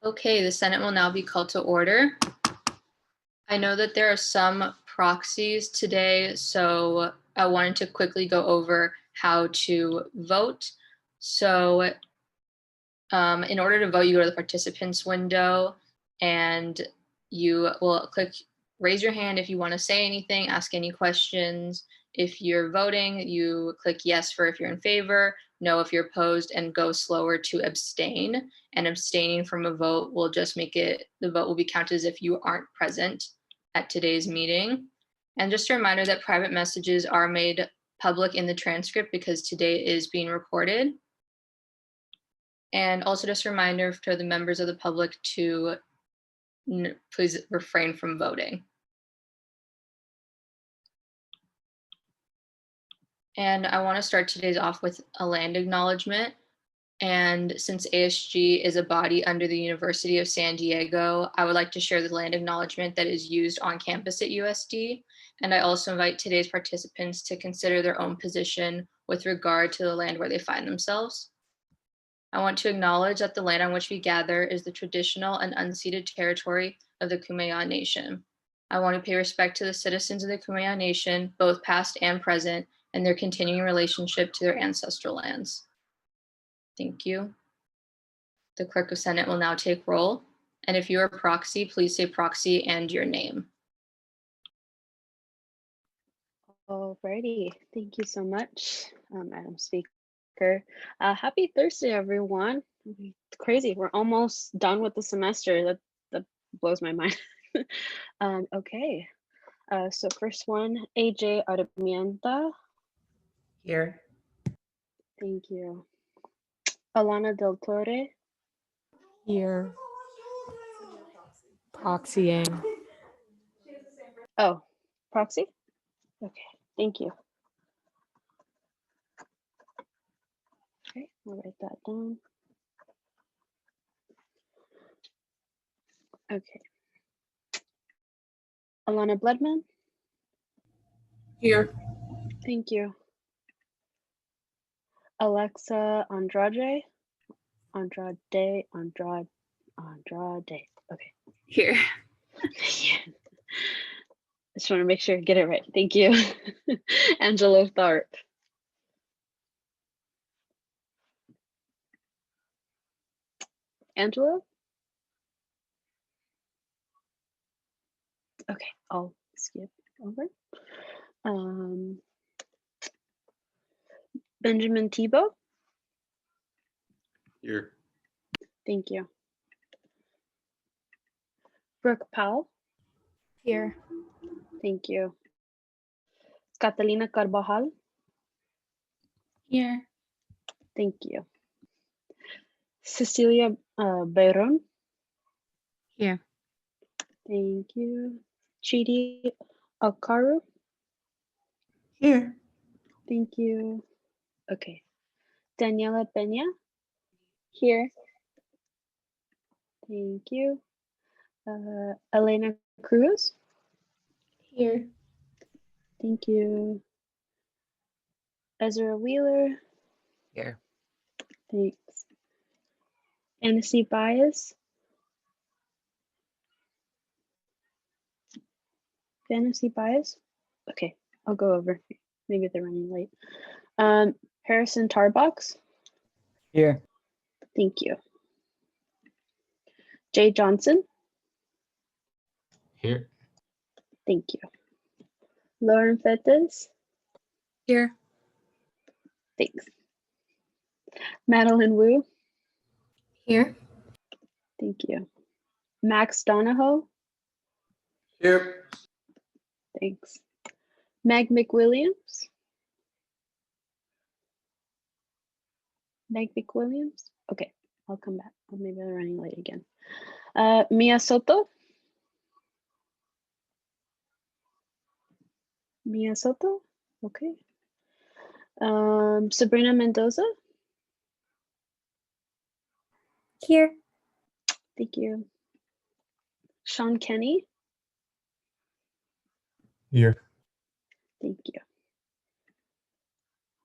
Okay, the Senate will now be called to order. I know that there are some proxies today, so I wanted to quickly go over how to vote. So in order to vote, you go to the participants window and you will click raise your hand if you want to say anything, ask any questions. If you're voting, you click yes for if you're in favor, no if you're opposed, and go slower to abstain. And abstaining from a vote will just make it, the vote will be counted as if you aren't present at today's meeting. And just a reminder that private messages are made public in the transcript because today is being recorded. And also just a reminder to the members of the public to please refrain from voting. And I want to start today's off with a land acknowledgement. And since ASG is a body under the University of San Diego, I would like to share the land acknowledgement that is used on campus at USD. And I also invite today's participants to consider their own position with regard to the land where they find themselves. I want to acknowledge that the land on which we gather is the traditional and unceded territory of the Kumeyaw Nation. I want to pay respect to the citizens of the Kumeyaw Nation, both past and present, and their continuing relationship to their ancestral lands. Thank you. The Clerk of Senate will now take roll. And if you're a proxy, please say proxy and your name. Alrighty, thank you so much, Madam Speaker. Happy Thursday, everyone. It's crazy, we're almost done with the semester. That blows my mind. Okay, so first one, AJ Armienta. Here. Thank you. Alana Del Torre. Here. Proxying. Oh, proxy? Okay, thank you. Okay, I'll write that down. Okay. Alana Bledman. Here. Thank you. Alexa Andrade. Andrade. Okay. Here. Yeah. Just want to make sure I get it right. Thank you. Angelo Tharp. Angelo? Okay, I'll skip over. Benjamin Tebow. Here. Thank you. Brooke Powell. Here. Thank you. Catalina Carvajal. Here. Thank you. Cecilia Bayron. Here. Thank you. Chidi Alcaru. Here. Thank you. Okay. Daniela Peña. Here. Thank you. Elena Cruz. Here. Thank you. Ezra Wheeler. Here. Thanks. Annecy Bias. Fantasy Bias. Okay, I'll go over. Maybe they're running late. Harrison Tarbox. Here. Thank you. Jay Johnson. Here. Thank you. Lauren Fetes. Here. Thanks. Madeline Wu. Here. Thank you. Max Donahoe. Here. Thanks. Meg McWilliams. Meg McWilliams. Okay, I'll come back. Oh, maybe I'm running late again. Mia Soto. Mia Soto. Okay. Sabrina Mendoza. Here. Thank you. Sean Kenny. Here. Thank you.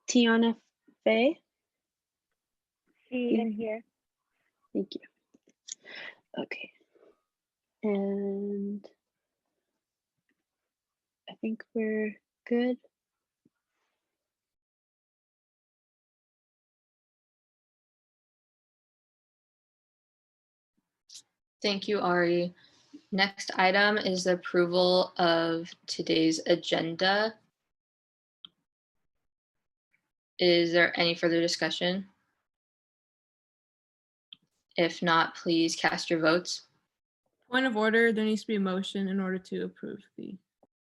Tiana Faye. See and here. Thank you. Okay. And I think we're good. Thank you, Ari. Next item is the approval of today's agenda. Is there any further discussion? If not, please cast your votes. Point of order, there needs to be a motion in order to approve the.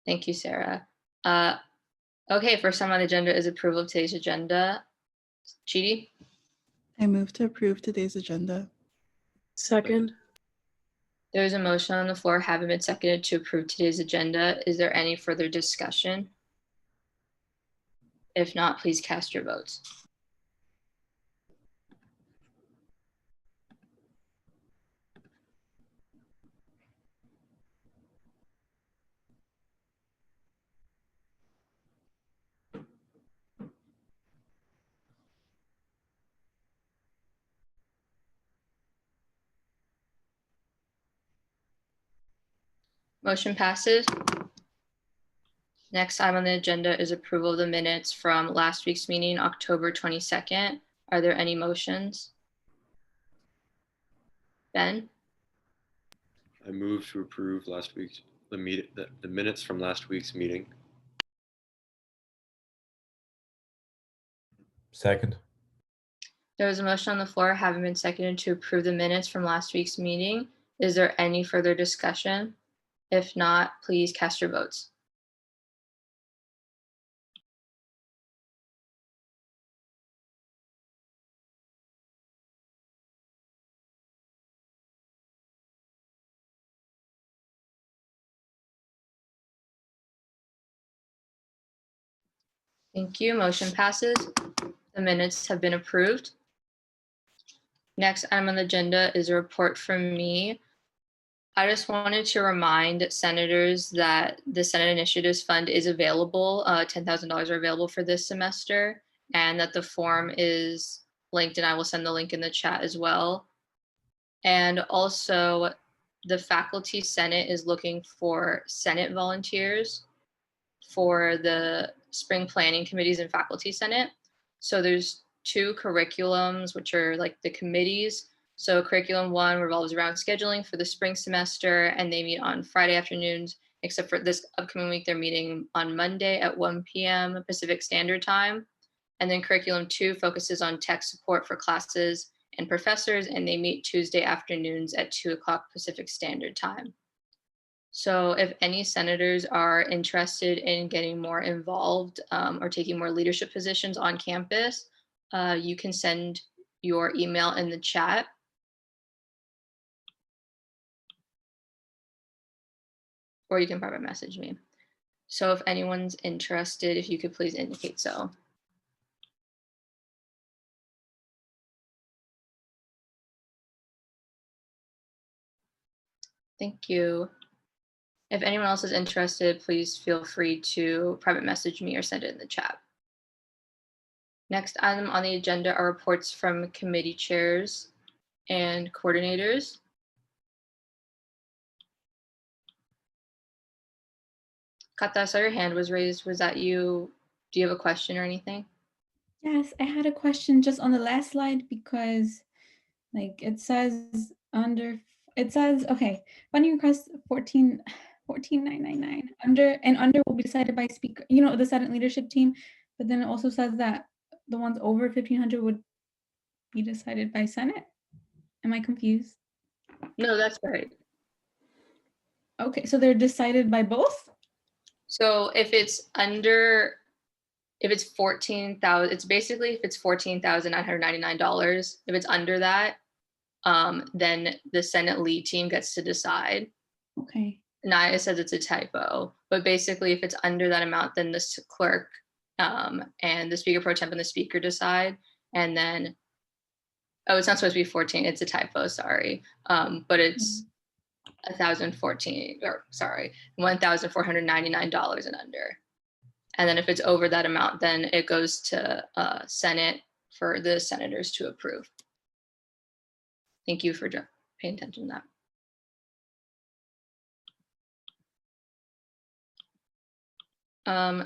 Thank you, Sarah. Okay, first time on the agenda is approval of today's agenda. Chidi, I move to approve today's agenda. Second. there is a motion on the floor having been seconded to approve today's agenda. Is there any further discussion? If not, please cast your votes. Motion passes. Next item on the agenda is approval of the minutes from last week's meeting, October 22nd. Are there any motions? Ben, I move to approve the minutes from last week's meeting. Second. there was a motion on the floor having been seconded to approve the minutes from last week's meeting. Is there any further discussion? If not, please cast your votes. Thank you. Motion passes. The minutes have been approved. Next item on the agenda is a report from me. I just wanted to remind senators that the Senate Initiatives Fund is available. $10,000 are available for this semester, and that the form is linked, and I will send the link in the chat as well. And also, the Faculty Senate is looking for Senate volunteers for the spring planning committees and Faculty Senate. So there's two curriculums, which are like the committees. So curriculum 1 revolves around scheduling for the spring semester, and they meet on Friday afternoons, except for this upcoming week, they're meeting on Monday at 1 p.m. Pacific Standard Time. And then curriculum 2 focuses on tech support for classes and professors, and they meet Tuesday afternoons at 2 o'clock Pacific Standard Time. So if any senators are interested in getting more involved or taking more leadership positions on campus, you can send your email in the chat. Or you can private message me. So if anyone's interested, if you could please indicate so. Thank you. If anyone else is interested, please feel free to private message me or send it in the chat. Next item on the agenda are reports from committee chairs and coordinators. Kata, I saw your hand was raised. Was that you? Do you have a question or anything? Yes, I had a question just on the last slide because like it says okay, funding request 14,999 under will be decided by speaker, the Senate leadership team, but then it also says that the ones over 1,500 would be decided by Senate. Am I confused? No, that's right. Okay, so they're decided by both? So if it's 14,000, it's basically if it's $14,999. If it's under that, then the Senate lead team gets to decide. Okay. Naya says it's a typo, but basically if it's under that amount, then the clerk and the speaker pro temp and the speaker decide. And then, oh, it's not supposed to be 14, it's a typo, sorry. But it's $1,499 and under. And then if it's over that amount, then it goes to Senate for the senators to approve. Thank you for paying attention to that.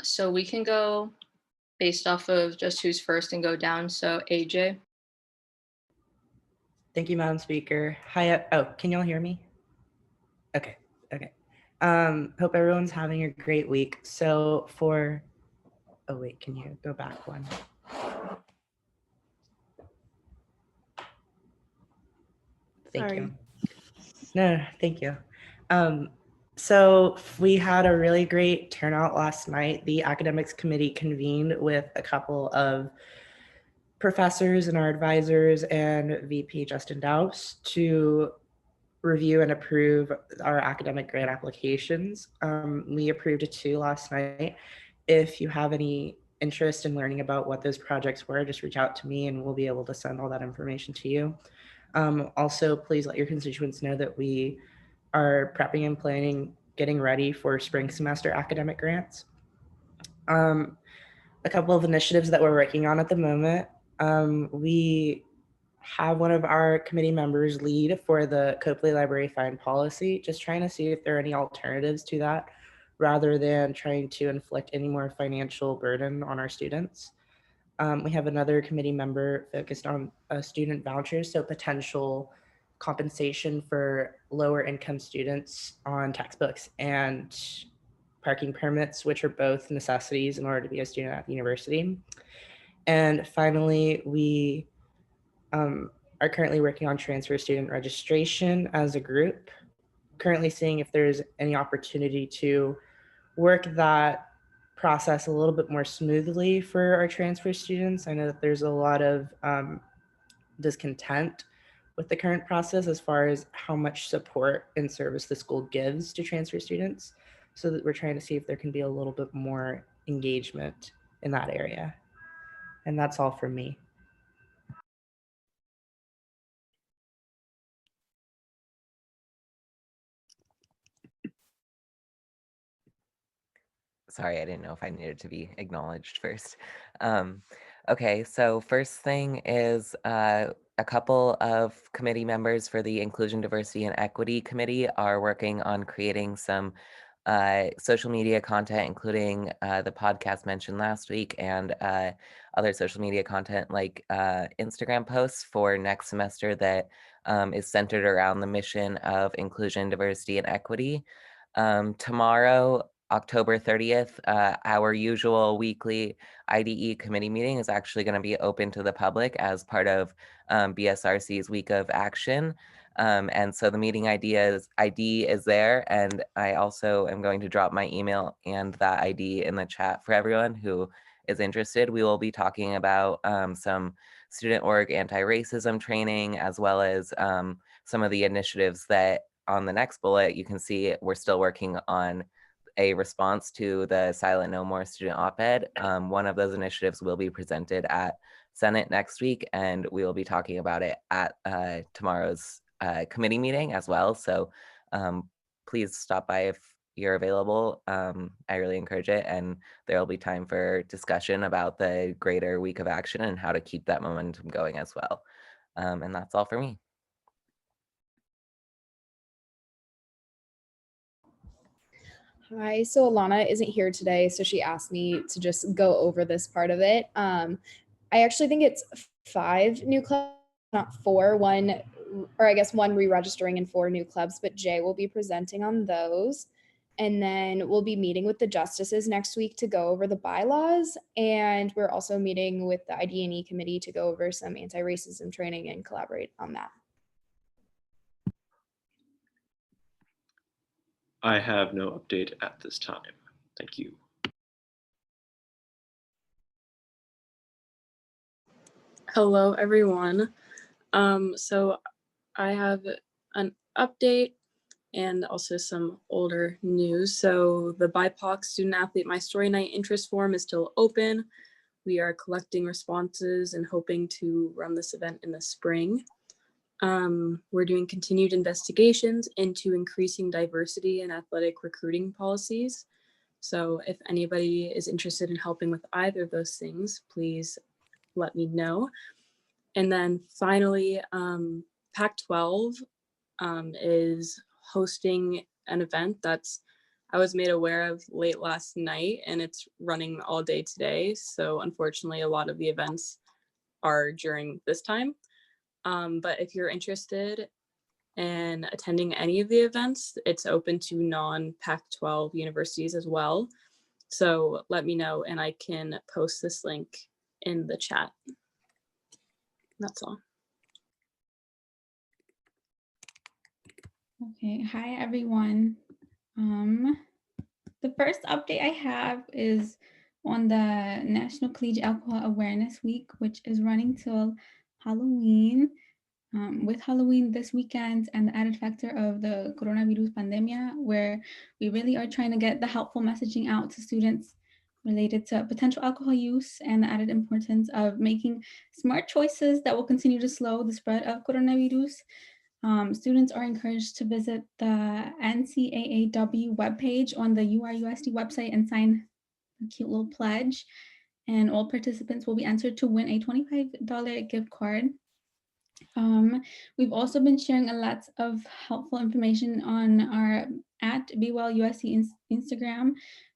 So we can go based off of just who's first and go down. So AJ. Thank you, Madam Speaker. Hi, oh, can y'all hear me? Okay, okay. Hope everyone's having a great week. So for, oh wait, can you go back one? Thank Sorry. you. No, thank you. So we had a really great turnout last night. The academics committee convened with a couple of professors and our advisors and VP Justin Douse to review and approve our academic grant applications. We approved 2 last night. If you have any interest in learning about what those projects were, just reach out to me and we'll be able to send all that information to you. Also, please let your constituents know that we are prepping and planning, getting ready for spring semester academic grants. A couple of initiatives that we're working on at the moment. We have one of our committee members lead for the Copley Library fine policy, just trying to see if there are any alternatives to that rather than trying to inflict any more financial burden on our students. We have another committee member focused on student vouchers, so potential compensation for lower income students on textbooks and parking permits, which are both necessities in order to be a student at the university. And finally, we are currently working on transfer student registration as a group, currently seeing if there's any opportunity to work that process a little bit more smoothly for our transfer students. I know that there's a lot of discontent with the current process as far as how much support and service the school gives to transfer students. So that we're trying to see if there can be a little bit more engagement in that area. And that's all from me. Sorry, I didn't know if I needed to be acknowledged first. Okay, so first thing is a couple of committee members for the Inclusion, Diversity, and Equity Committee are working on creating some social media content, including the podcast mentioned last week and other social media content like Instagram posts for next semester that is centered around the mission of inclusion, diversity, and equity. Tomorrow, October 30th, our usual weekly IDE committee meeting is actually going to be open to the public as part of BSRC's Week of Action. And so the meeting ID is there. And I also am going to drop my email and that ID in the chat for everyone who is interested. We will be talking about some student org anti-racism training, as well as some of the initiatives that on the next bullet, you can see we're still working on a response to the Silent No More student op-ed. One of those initiatives will be presented at Senate next week, and we will be talking about it at tomorrow's committee meeting as well. So please stop by if you're available. I really encourage it, and there will be time for discussion about the greater week of action and how to keep that momentum going as well. And that's all for me. Hi, so Alana isn't here today, so she asked me to just go over this part of it. I actually think it's 5 new clubs, not 4, one, or I guess 1 re-registering and 4 new clubs, but Jay will be presenting on those. And then we'll be meeting with the justices next week to go over the bylaws. And we're also meeting with the ID&E committee to go over some anti-racism training and collaborate on that. I have no update at this time. Thank you. Hello, everyone. So I have an update and also some older news. So the BIPOC Student Athlete My Story Night interest form is still open. We are collecting responses and hoping to run this event in the spring. We're doing continued investigations into increasing diversity in athletic recruiting policies. So if anybody is interested in helping with either of those things, please let me know. And then finally, Pac-12 is hosting an event that's I was made aware of late last night, and it's running all day today. So unfortunately, a lot of the events are during this time. But if you're interested in attending any of the events, it's open to non-Pac-12 universities as well. So let me know and I can post this link in the chat. That's all. Okay, hi everyone. The first update I have is on the National Collegiate Alcohol Awareness Week, which is running till Halloween. With Halloween this weekend and the added factor of the coronavirus pandemia, where we really are trying to get the helpful messaging out to students related to potential alcohol use and the added importance of making smart choices that will continue to slow the spread of coronavirus. Students are encouraged to visit the NCAAW webpage on the URUSD website and sign a cute little pledge. And all participants will be entered to win a $25 gift card. We've also been sharing a lot of helpful information on our at BWellUSC Instagram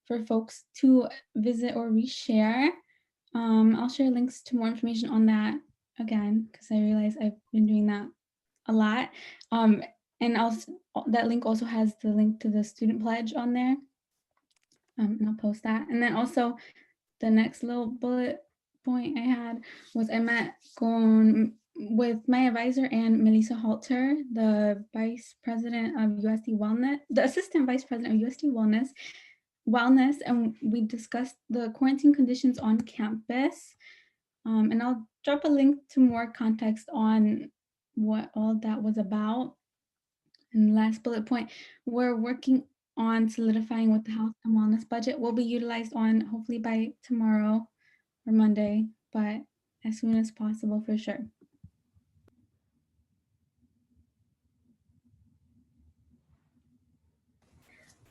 for folks to visit or reshare. I'll share links to more information on that again, because I realize I've been doing that a lot. And that link also has the link to the student pledge on there. And I'll post that. And then also the next little bullet point I had was I met with my advisor and Melissa Halter, the vice president of USD Wellness, the assistant vice president of USD Wellness, and we discussed the quarantine conditions on campus. And I'll drop a link to more context on what all that was about. And last bullet point, we're working on solidifying what the health and wellness budget will be utilized on, hopefully by tomorrow or Monday, but as soon as possible for sure.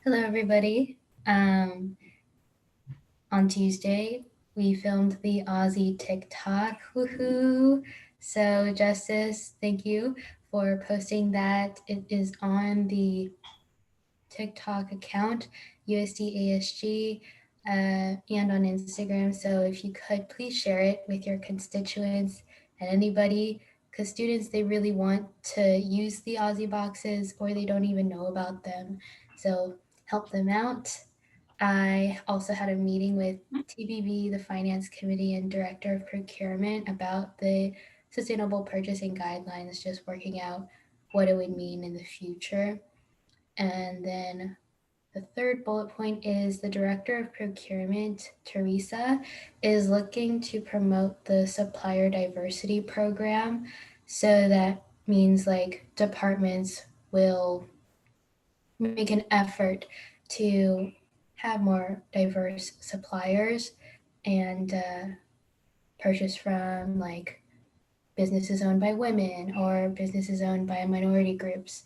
Hello, everybody. On Tuesday, we filmed the Aussie TikTok. Woohoo! So, Justice, thank you for posting that. It is on the TikTok account, USD ASG, and on Instagram. So, if you could please share it with your constituents and anybody, because students, they really want to use the Aussie boxes or they don't even know about them. So, help them out. I also had a meeting with TBB, the Finance Committee, and Director of Procurement about the Sustainable Purchasing Guidelines, just working out what it would mean in the future. And then the third bullet point is the Director of Procurement, Teresa, is looking to promote the Supplier Diversity Program. So that means like departments will make an effort to have more diverse suppliers and purchase from like businesses owned by women or businesses owned by minority groups.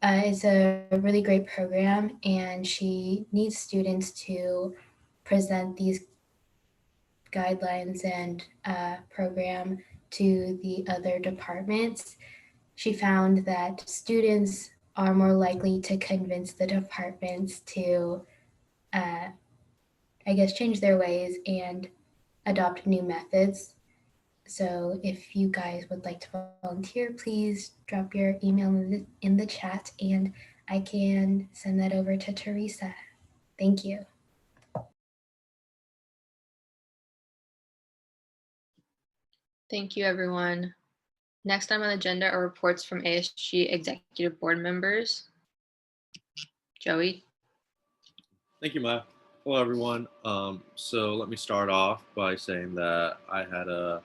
It's a really great program, and she needs students to present these guidelines and program to the other departments. She found that students are more likely to convince the departments to, change their ways and adopt new methods. So if you guys would like to volunteer, please drop your email in the chat and I can send that over to Teresa. Thank you. Thank you, everyone. Next on the agenda are reports from ASG executive board members. Joey. Thank you, Maya. Hello, everyone. So let me start off by saying that I had a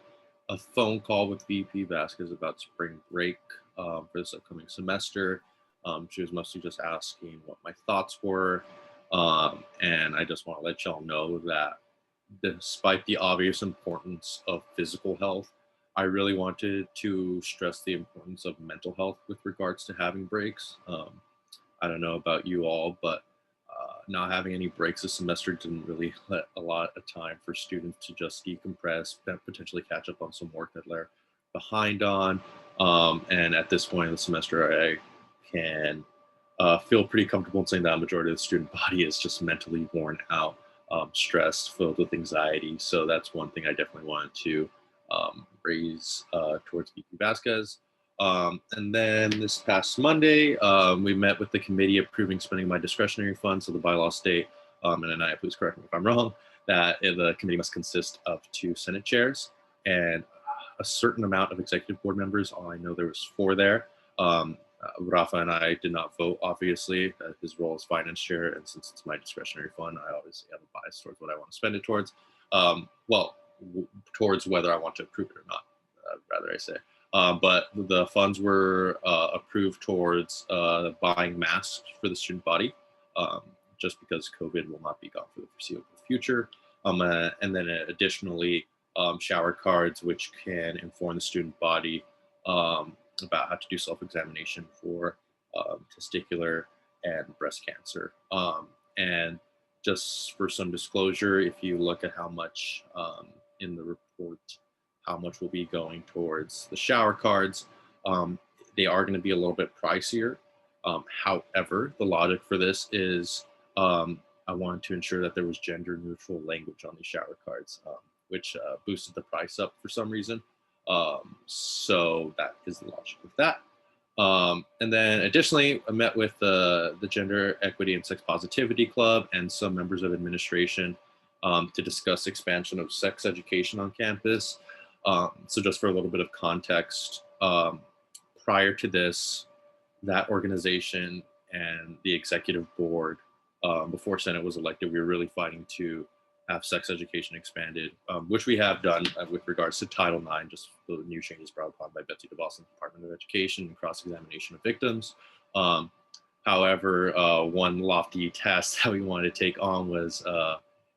phone call with VP Vasquez about spring break for this upcoming semester. She was mostly just asking what my thoughts were. And I just want to let y'all know that despite the obvious importance of physical health, I really wanted to stress the importance of mental health with regards to having breaks. I don't know about you all, but not having any breaks this semester didn't really let a lot of time for students to just decompress, potentially catch up on some work that they're behind on. And at this point in the semester, I can feel pretty comfortable in saying that a majority of the student body is just mentally worn out, stressed, filled with anxiety. So that's one thing I definitely wanted to raise towards VP Vasquez. And then this past Monday, we met with the committee approving spending my discretionary funds. So the bylaw state, and Anaya, please correct me if I'm wrong, that the committee must consist of 2 Senate chairs and a certain amount of executive board members. I know there was 4 there. Rafa and I did not vote, obviously. His role as finance chair, and since it's my discretionary fund, I obviously have a bias towards what I want to spend it towards. Towards whether I want to approve it or not, rather I say. But the funds were approved towards buying masks for the student body, just because COVID will not be gone for the foreseeable future. And then additionally, shower cards, which can inform the student body about how to do self-examination for testicular and breast cancer. And just for some disclosure, if you look at how much in the report, how much will be going towards the shower cards, they are going to be a little bit pricier. However, the logic for this is I wanted to ensure that there was gender neutral language on these shower cards, which boosted the price up for some reason. So that is the logic of that. And then additionally, I met with the Gender Equity and Sex Positivity Club and some members of administration to discuss expansion of sex education on campus. So just for a little bit of context, prior to this, that organization and the executive board, before Senate was elected, we were really fighting to have sex education expanded, which we have done with regards to Title IX, just the new changes brought upon by Betsy DeVos and the Department of Education and cross-examination of victims. However, one lofty task that we wanted to take on was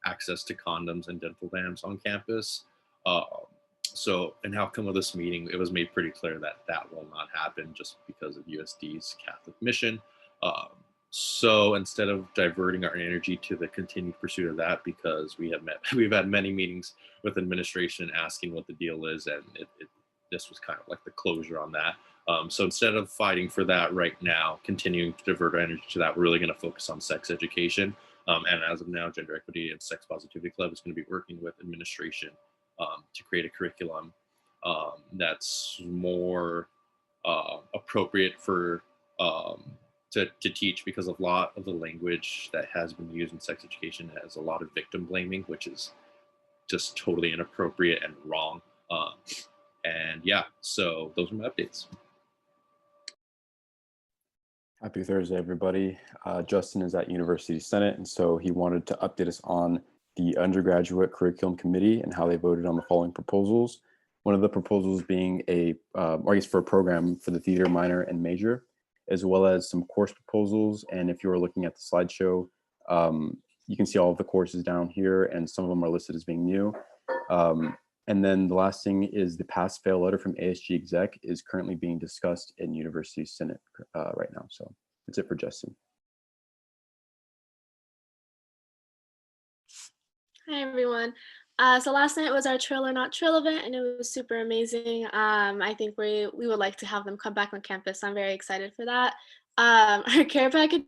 access to condoms and dental dams on campus. So an outcome of this meeting, it was made pretty clear that that will not happen just because of USD's Catholic mission. So instead of diverting our energy to the continued pursuit of that, because we've had many meetings with administration asking what the deal is, and this was kind of like the closure on that. So instead of fighting for that right now, continuing to divert our energy to that, we're really going to focus on sex education. And as of now, Gender Equity and Sex Positivity Club is going to be working with administration to create a curriculum that's more appropriate for to teach, because a lot of the language that has been used in sex education has a lot of victim blaming, which is just totally inappropriate and wrong. And yeah, so those are my updates. Happy Thursday, everybody. Justin is at University Senate, and so he wanted to update us on the undergraduate curriculum committee and how they voted on the following proposals. One of the proposals being for a program for the theater minor and major, as well as some course proposals. And if you are looking at the slideshow, you can see all of the courses down here, and some of them are listed as being new. And then the last thing is the pass-fail letter from ASG exec is currently being discussed in University Senate right now. So that's it for Justin. Hi, everyone. So last night was our Trill or Not Trill event, and it was super amazing. I think we would like to have them come back on campus. I'm very excited for that. Our care package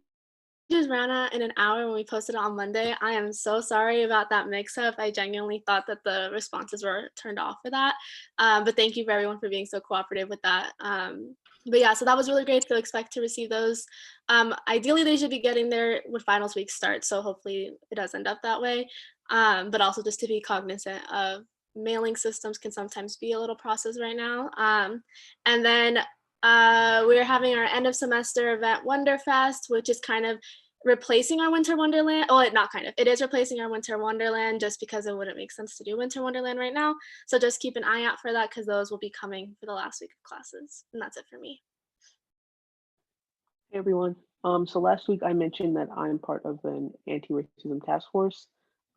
just ran out in an hour when we posted it on Monday. I am so sorry about that mix-up. I genuinely thought that the responses were turned off for that. But thank you for everyone for being so cooperative with that. But yeah, so that was really great to expect to receive those. Ideally, they should be getting there when finals week starts, so hopefully it does end up that way. But also just to be cognizant of mailing systems can sometimes be a little process right now. And then we're having our end of semester event Wonderfest, which is kind of replacing our Winter Wonderland. Oh, not kind of, it is replacing our Winter Wonderland just because it wouldn't make sense to do Winter Wonderland right now. So just keep an eye out for that because those will be coming for the last week of classes. And that's it for me. Hey everyone. So last week I mentioned that I'm part of an anti-racism task force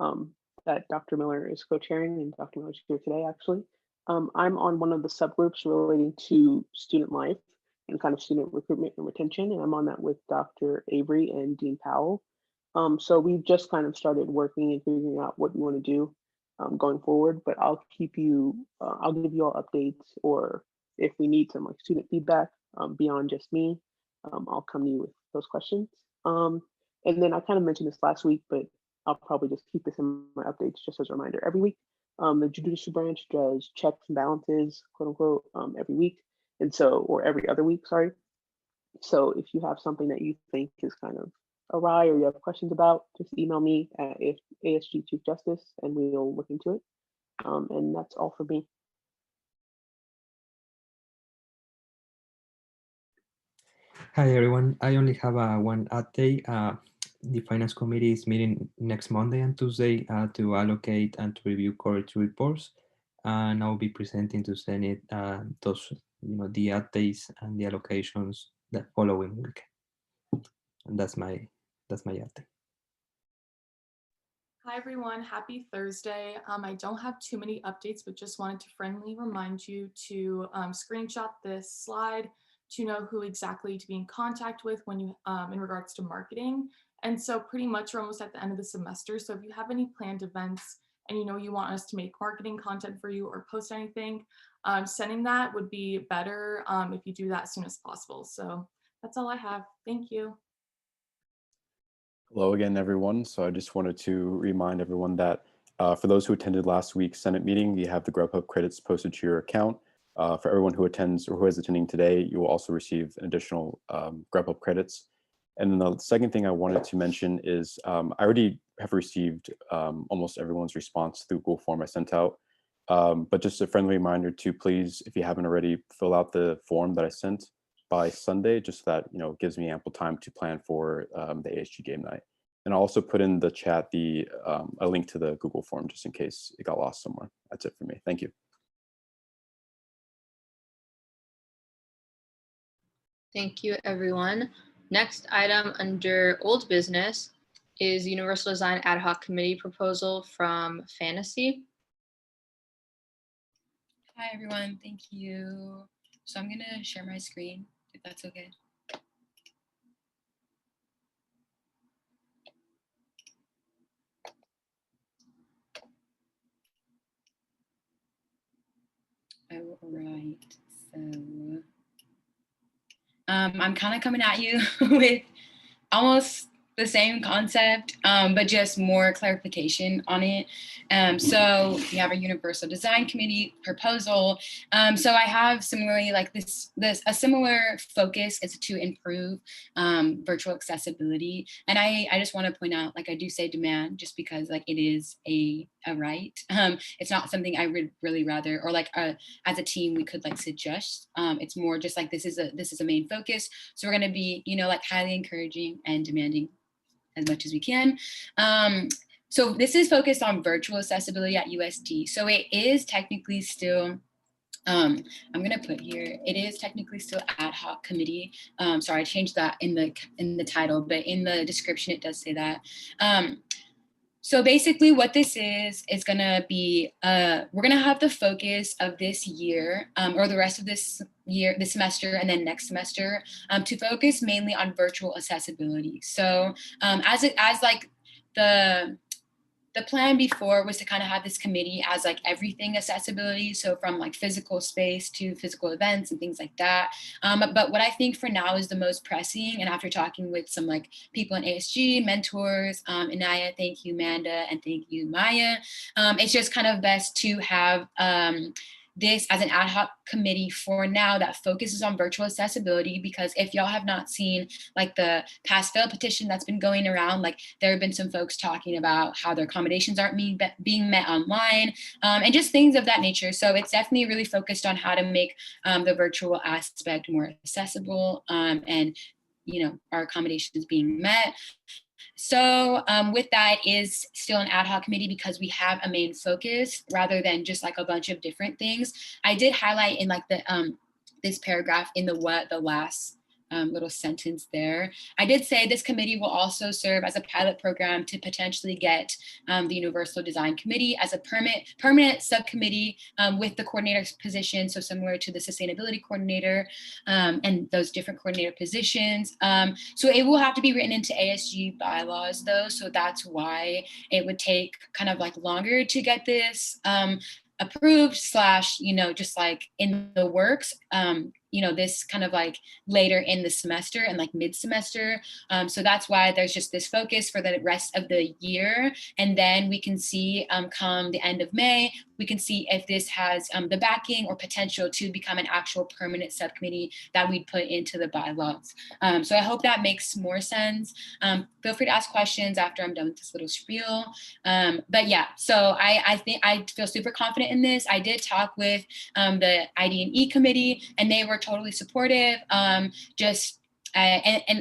that Dr. Miller is co-chairing, and Dr. Miller's here today actually. I'm on one of the subgroups relating to student life and kind of student recruitment and retention, and I'm on that with Dr. Avery and Dean Powell. So we've just kind of started working and figuring out what we want to do going forward, but I'll give you all updates, or if we need some like student feedback beyond just me, I'll come to you with those questions. And then I kind of mentioned this last week, but I'll probably just keep this in my updates just as a reminder. Every week, the judicial branch does checks and balances, quote unquote, every week. And so, or every other week, sorry. So if you have something that you think is kind of awry or you have questions about, just email me at ASG Chief Justice and we'll look into it. And that's all for me. Hi everyone. I only have one update. The Finance Committee is meeting next Monday and Tuesday to allocate and to review courage reports, and I'll be presenting to Senate those, the updates and the allocations the following week. And that's my update. Hi everyone, happy Thursday. I don't have too many updates, but just wanted to friendly remind you to screenshot this slide to know who exactly to be in contact with when you in regards to marketing. And so pretty much we're almost at the end of the semester. So if you have any planned events and you want us to make marketing content for you or post anything, sending that would be better if you do that as soon as possible. So that's all I have. Thank you. Hello again, everyone. So I just wanted to remind everyone that for those who attended last week's Senate meeting, you have the Grubhub credits posted to your account. For everyone who attends or who is attending today, you will also receive an additional Grubhub credits. And then the second thing I wanted to mention is I already have received almost everyone's response to the Google form I sent out. But just a friendly reminder to please, if you haven't already, fill out the form that I sent by Sunday, just so that gives me ample time to plan for the ASG game night. And I'll also put in the chat a link to the Google form just in case it got lost somewhere. That's it for me. Thank you. Thank you, everyone. Next item under old business is Universal Design Ad Hoc Committee proposal from Fantasy. Hi, everyone. Thank you. So I'm going to share my screen, if that's okay. All right. So I'm kind of coming at you with almost the same concept, but just more clarification on it. So we have a Universal Design Committee proposal. So I have similarly like a similar focus is to improve virtual accessibility. And I just want to point out, like I do say demand just because like it is a right. It's not something I would really rather, or like as a team we could like suggest. It's more just like this is a main focus. So we're going to be, like highly encouraging and demanding as much as we can. So this is focused on virtual accessibility at USD. So it is technically still, I'm gonna put here, it is technically still ad hoc committee. Sorry, I changed that in the title, but in the description it does say that. So basically what this is gonna be, we're gonna have the focus of this year or the rest of this semester and then next semester to focus mainly on virtual accessibility. So as like the plan before was to kind of have this committee as like everything accessibility. So from like physical space to physical events and things like that. But what I think for now is the most pressing, and after talking with some like people in ASG, mentors, Anaya, thank you, Amanda, and thank you, Maya. It's just kind of best to have this as an ad hoc committee for now that focuses on virtual accessibility, because if y'all have not seen like the pass fail petition that's been going around, like there have been some folks talking about how their accommodations aren't being met online and just things of that nature. So it's definitely really focused on how to make the virtual aspect more accessible and our accommodations being met. So with that is still an ad hoc committee because we have a main focus rather than just like a bunch of different things. I did highlight in like the this paragraph in the last little sentence there. I did say this committee will also serve as a pilot program to potentially get the Universal Design Committee as a permanent subcommittee with the coordinator position, so similar to the sustainability coordinator and those different coordinator positions. So it will have to be written into ASG bylaws though, so that's why it would take kind of like longer to get this approved / just like in the works, this kind of like later in the semester and like mid-semester. So that's why there's just this focus for the rest of the year. And then we can see come the end of May, we can see if this has the backing or potential to become an actual permanent subcommittee that we'd put into the bylaws. So I hope that makes more sense. Feel free to ask questions after I'm done with this little spiel. But yeah, so I think I feel super confident in this. I did talk with the ID&E committee, and they were totally supportive. And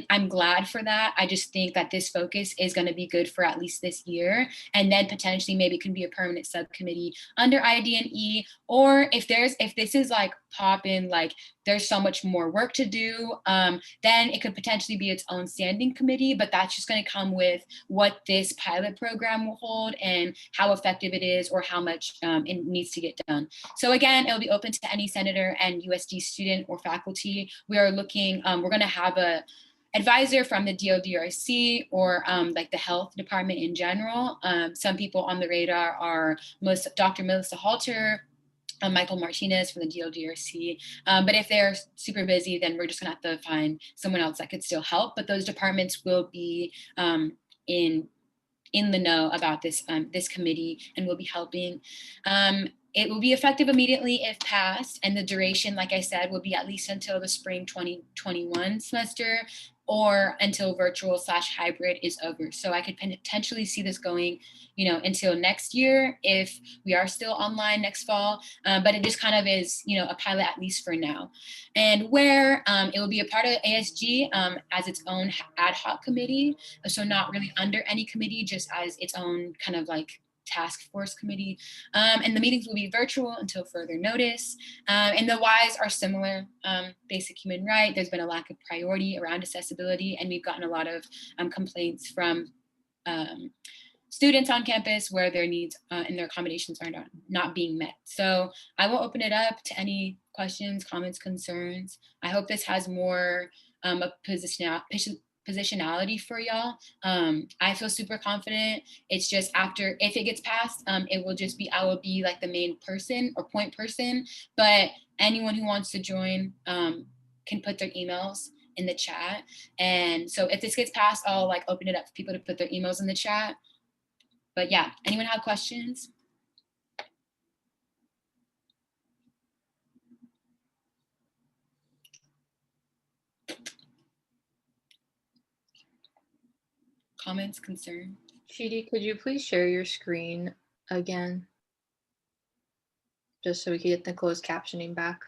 I'm glad for that. I just think that this focus is going to be good for at least this year, and then potentially maybe it can be a permanent subcommittee under ID&E. Or if this is like popping, like there's so much more work to do, then it could potentially be its own standing committee. But that's just going to come with what this pilot program will hold and how effective it is, or how much it needs to get done. So again, it'll be open to any senator and USD student or faculty. We are looking, we're going to have a advisor from the DODRC or like the health department in general. Some people on the radar are Dr. Melissa Halter, Michael Martinez from the DODRC. But if they're super busy, then we're just gonna have to find someone else that could still help. But those departments will be in the know about this committee and will be helping. It will be effective immediately if passed, and the duration, like I said, will be at least until the spring 2021 semester, or until virtual/hybrid is over. So I could potentially see this going, until next year if we are still online next fall. But it just kind of is, a pilot at least for now. And where it will be a part of ASG as its own ad hoc committee. So not really under any committee, just as its own kind of like task force committee. And the meetings will be virtual until further notice. And the whys are similar. Basic human right, there's been a lack of priority around accessibility, and we've gotten a lot of complaints from students on campus where their needs and their accommodations are not being met. So I will open it up to any questions, comments, concerns. I hope this has more a positionality for y'all. I feel super confident. It's just if it gets passed, it will just be, I will be like the main person or point person, but anyone who wants to join can put their emails in the chat. And so if this gets passed, I'll like open it up for people to put their emails in the chat. But yeah, anyone have questions? Comments, concerns? Chidi, could you please share your screen again? Just so we can get the closed captioning back.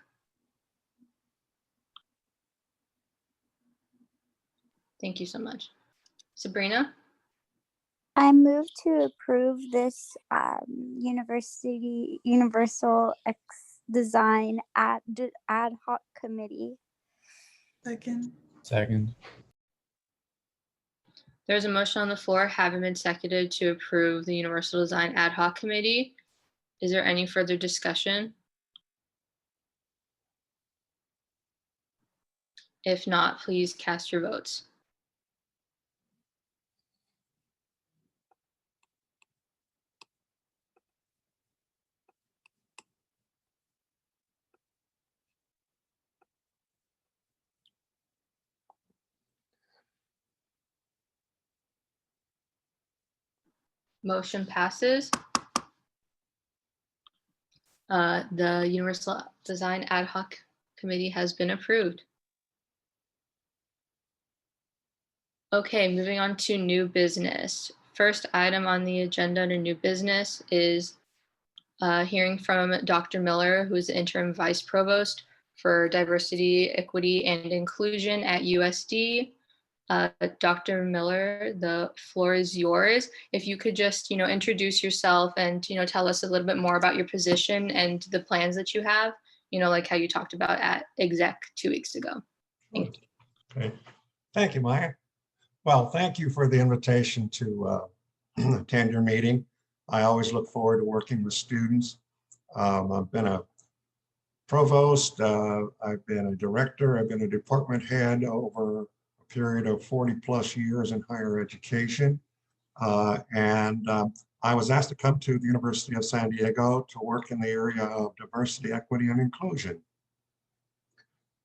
Thank you so much. Sabrina? I move to approve this universal design ad hoc committee. Second. There's a motion on the floor, having been seconded, to approve the Universal Design Ad Hoc Committee. Is there any further discussion? If not, please cast your votes. Motion passes. The Universal Design Ad Hoc Committee has been approved. Okay, moving on to new business. First item on the agenda under new business is hearing from Dr. Miller, who is the interim vice provost for diversity, equity, and inclusion at USD. Dr. Miller, the floor is yours. If you could just, introduce yourself and, tell us a little bit more about your position and the plans that you have, like how you talked about at exec 2 weeks ago. Thank you. Okay. Thank you, Maya. Well, thank you for the invitation to attend your meeting. I always look forward to working with students. I've been a provost, I've been a director, I've been a department head over period of 40 plus years in higher education. I was asked to come to the University of San Diego to work in the area of diversity, equity, and inclusion.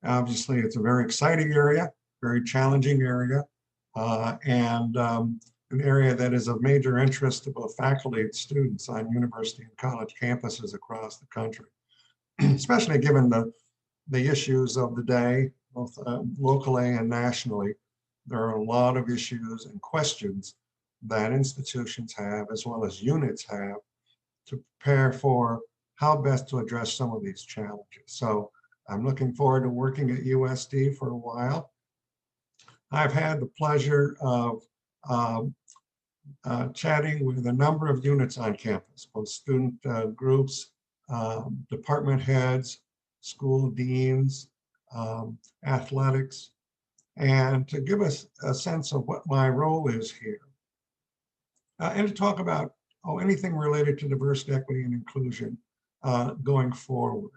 Obviously, it's a very exciting area, very challenging area, and an area that is of major interest to both faculty and students on university and college campuses across the country, especially given the issues of the day, both locally and nationally. There are a lot of issues and questions that institutions have, as well as units have, to prepare for how best to address some of these challenges. So I'm looking forward to working at USD for a while. I've had the pleasure of chatting with a number of units on campus, both student groups, department heads, school deans, athletics, and to give us a sense of what my role is here. And to talk about anything related to diversity, equity, and inclusion going forward.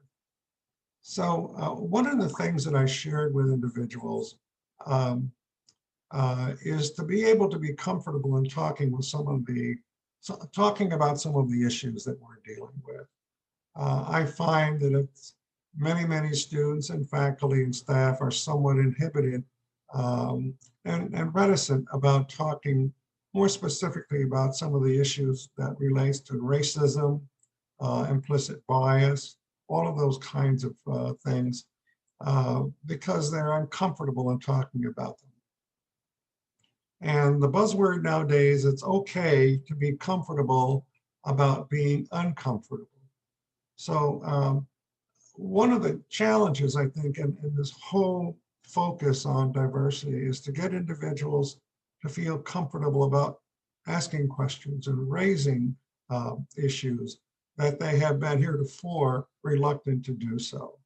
So one of the things that I shared with individuals is to be able to be comfortable in talking with talking about some of the issues that we're dealing with. I find that it's many students and faculty and staff are somewhat inhibited and reticent about talking more specifically about some of the issues that relates to racism, implicit bias, all of those kinds of things, because they're uncomfortable in talking about them. And the buzzword nowadays, it's okay to be comfortable about being uncomfortable. So one of the challenges, I think, in this whole focus on diversity is to get individuals to feel comfortable about asking questions and raising issues that they have been heretofore reluctant to do so.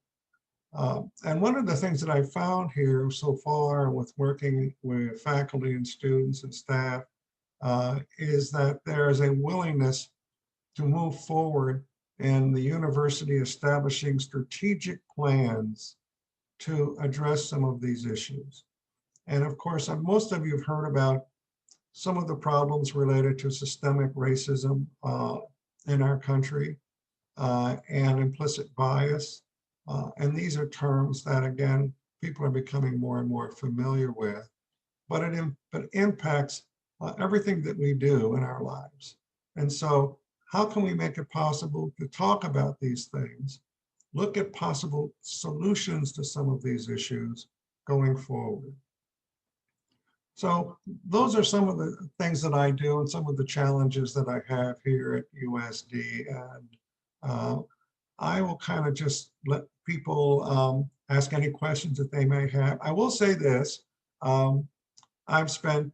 And one of the things that I found here so far with working with faculty and students and staff is that there is a willingness to move forward in the university establishing strategic plans to address some of these issues. And of course, most of you have heard about some of the problems related to systemic racism in our country and implicit bias. And these are terms that, again, people are becoming more and more familiar with, but it impacts everything that we do in our lives. And so how can we make it possible to talk about these things, look at possible solutions to some of these issues going forward? So those are some of the things that I do and some of the challenges that I have here at USD. And I will kind of just let people ask any questions that they may have. I will say this, I've spent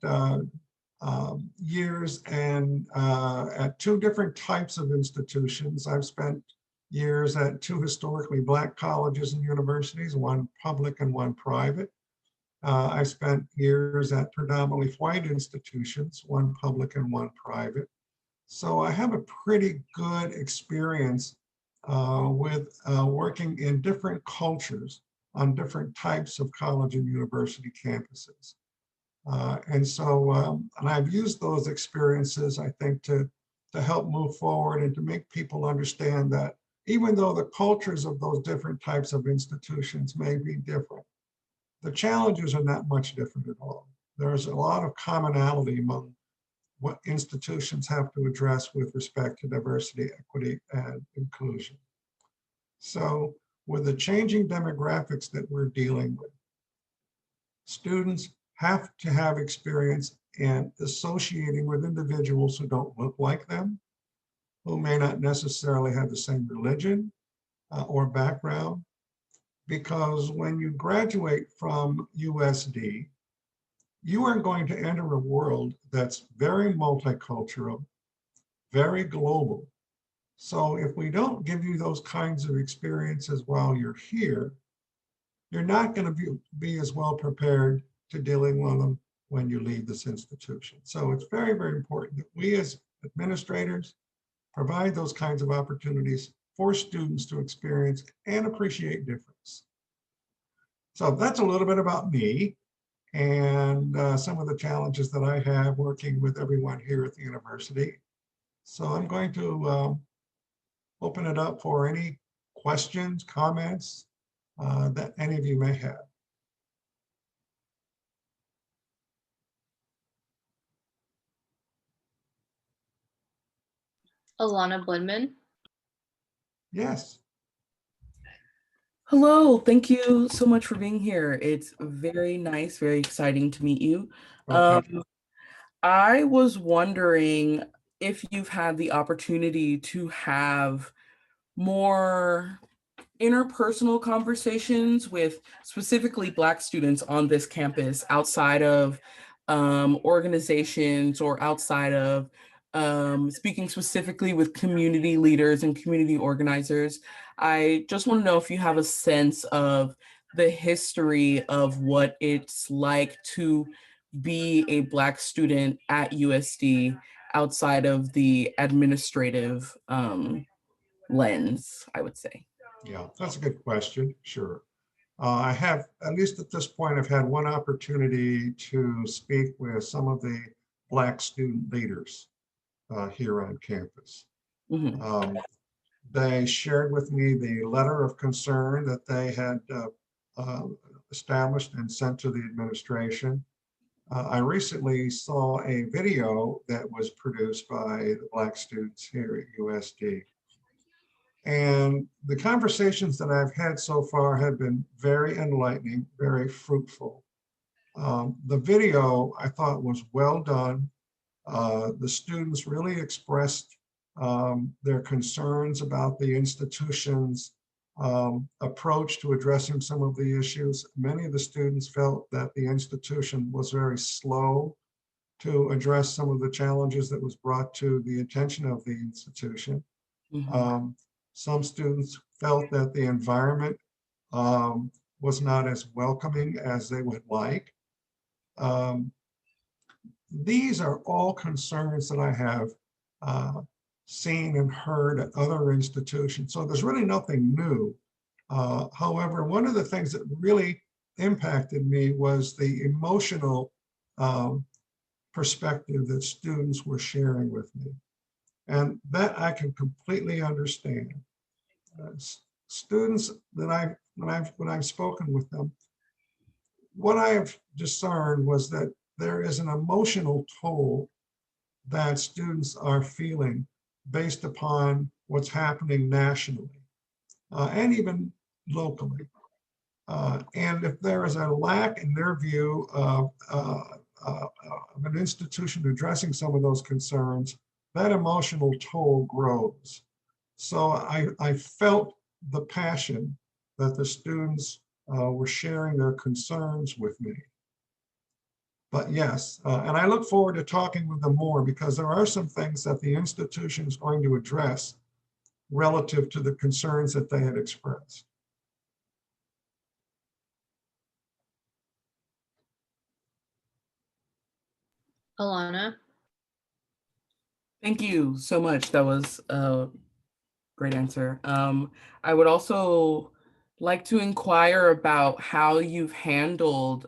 years at two different types of institutions. I've spent years at two historically Black colleges and universities, one public and one private. I spent years at predominantly white institutions, one public and one private. So I have a pretty good experience with working in different cultures on different types of college and university campuses. And I've used those experiences, I think, to help move forward and to make people understand that even though the cultures of those different types of institutions may be different, the challenges are not much different at all. There's a lot of commonality among what institutions have to address with respect to diversity, equity, and inclusion. So with the changing demographics that we're dealing with, students have to have experience in associating with individuals who don't look like them, who may not necessarily have the same religion or background, because when you graduate from USD, you are going to enter a world that's very multicultural, very global. So if we don't give you those kinds of experiences while you're here, you're not going to be as well prepared to dealing with them when you leave this institution. So it's very, very important that we as administrators provide those kinds of opportunities for students to experience and appreciate difference. So that's a little bit about me and some of the challenges that I have working with everyone here at the university. So I'm going to open it up for any questions, comments, that any of you may have. Alana Blindman. Yes. Hello, thank you so much for being here. It's very nice, very exciting to meet you. I was wondering if you've had the opportunity to have more interpersonal conversations with specifically Black students on this campus outside of organizations or outside of speaking specifically with community leaders and community organizers. I just want to know if you have a sense of the history of what it's like to be a Black student at USD outside of the administrative lens, I would say. Yeah, that's a good question. Sure. I have, at least at this point, I've had one opportunity to speak with some of the Black student leaders here on campus. They shared with me the letter of concern that they had established and sent to the administration. I recently saw a video that was produced by the Black students here at USD. And the conversations that I've had so far have been very enlightening, very fruitful. The video I thought was well done. The students really expressed their concerns about the institution's approach to addressing some of the issues. Many of the students felt that the institution was very slow to address some of the challenges that was brought to the attention of the institution. Some students felt that the environment was not as welcoming as they would like. These are all concerns that I have seen and heard at other institutions. So there's really nothing new. However, one of the things that really impacted me was the emotional perspective that students were sharing with me. And that I can completely understand. Students that when I've spoken with them, what I have discerned was that there is an emotional toll that students are feeling based upon what's happening nationally and even locally. And if there is a lack in their view of an institution addressing some of those concerns, that emotional toll grows. So I felt the passion that the students were sharing their concerns with me. But yes, and I look forward to talking with them more because there are some things that the institution is going to address relative to the concerns that they had expressed. Alana. Thank you so much. That was a great answer. I would also like to inquire about how you've handled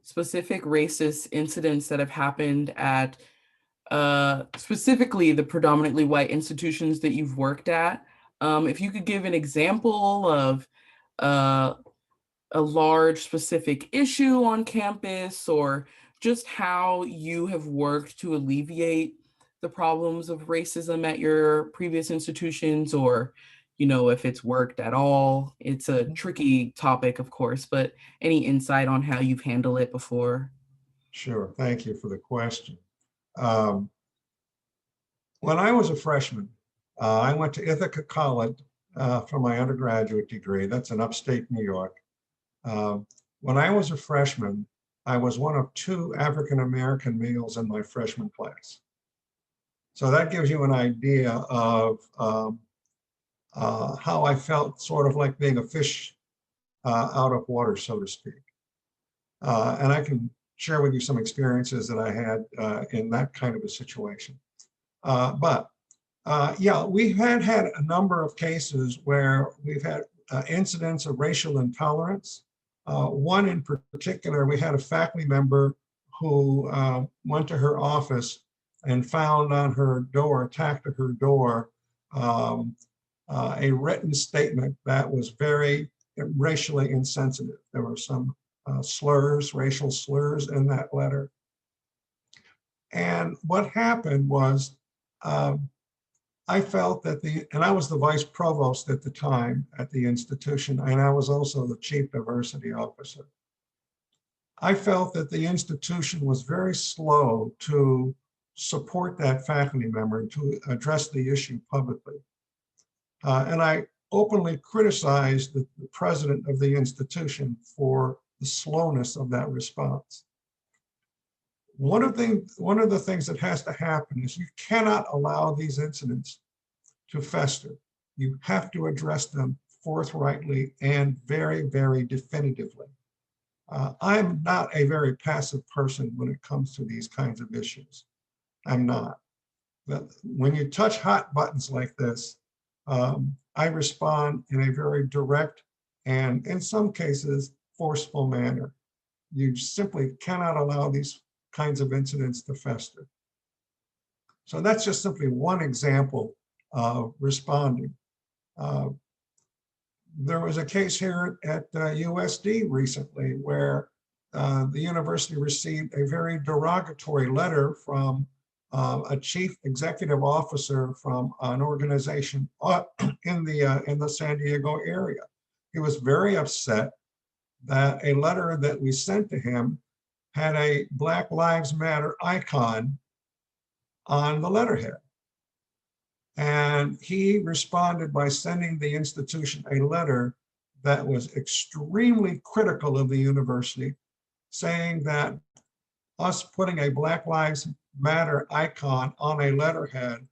specific racist incidents that have happened at specifically the predominantly white institutions that you've worked at. If you could give an example of a large specific issue on campus or just how you have worked to alleviate the problems of racism at your previous institutions, or if it's worked at all. It's a tricky topic, of course, but any insight on how you've handled it before? Sure, thank you for the question. When I was a freshman, I went to Ithaca College for my undergraduate degree. That's in upstate New York. When I was a freshman, I was one of 2 African-American males in my freshman class. So that gives you an idea of how I felt, sort of like being a fish out of water, so to speak. And I can share with you some experiences that I had in that kind of a situation. Yeah, we've had a number of cases where we've had incidents of racial intolerance. One in particular, we had a faculty member who went to her office and found on her door, tacked to her door, a written statement that was very racially insensitive. There were some slurs, racial slurs in that letter. And what happened was I felt that and I was the vice provost at the time at the institution, and I was also the chief diversity officer. I felt that the institution was very slow to support that faculty member and to address the issue publicly. And I openly criticized the president of the institution for the slowness of that response. One of the things that has to happen is you cannot allow these incidents to fester. You have to address them forthrightly and very, very definitively. I'm not a very passive person when it comes to these kinds of issues. I'm not. But when you touch hot buttons like this, I respond in a very direct and, in some cases, forceful manner. You simply cannot allow these kinds of incidents to fester. So that's just simply one example of responding. There was a case here at USD recently where the university received a very derogatory letter from a chief executive officer from an organization in the San Diego area. He was very upset that a letter that we sent to him had a Black Lives Matter icon on the letterhead. And he responded by sending the institution a letter that was extremely critical of the university, saying that us putting a Black Lives Matter icon on a letterhead,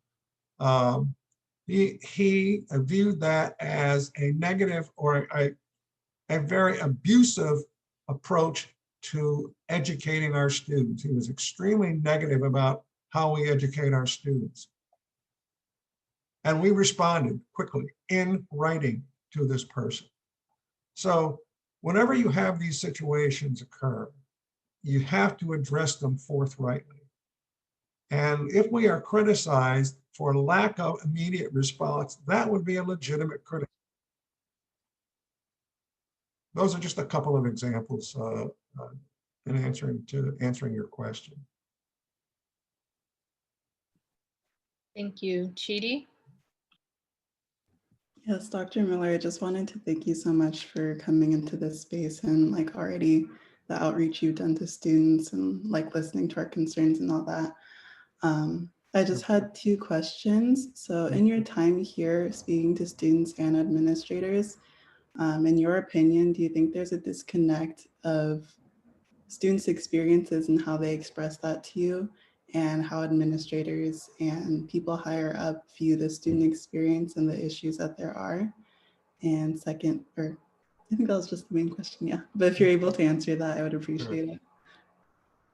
he viewed that as a negative or a very abusive approach to educating our students. He was extremely negative about how we educate our students. And we responded quickly in writing to this person. So whenever you have these situations occur, you have to address them forthrightly. And if we are criticized for lack of immediate response, that would be a legitimate criticism. Those are just a couple of examples in answering your question. Thank you. Chidi? Yes, Dr. Miller, I just wanted to thank you so much for coming into this space and like already the outreach you've done to students and like listening to our concerns and all that. I just had 2 questions. So in your time here speaking to students and administrators, in your opinion, do you think there's a disconnect of students' experiences and how they express that to you and how administrators and people higher up view the student experience and the issues that there are? And second, or I think that was just the main question, yeah. But if you're able to answer that, I would appreciate it.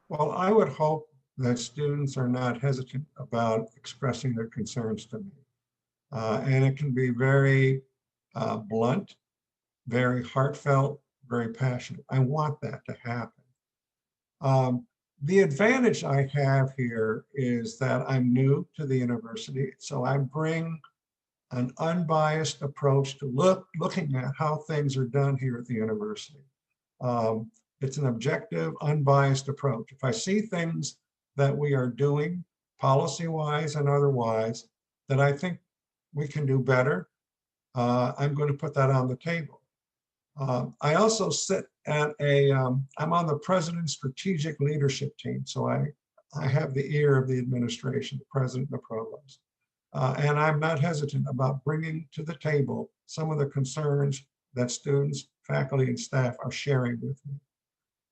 Well, I would hope that students are not hesitant about expressing their concerns to me. And it can be very blunt, very heartfelt, very passionate. I want that to happen. The advantage I have here is that I'm new to the university, so I bring an unbiased approach to looking at how things are done here at the university. It's an objective, unbiased approach. If I see things that we are doing policy-wise and otherwise that I think we can do better, I'm going to put that on the table. I also sit at I'm on the president's strategic leadership team. So I have the ear of the administration, the president and the provost. And I'm not hesitant about bringing to the table some of the concerns that students, faculty, and staff are sharing with me.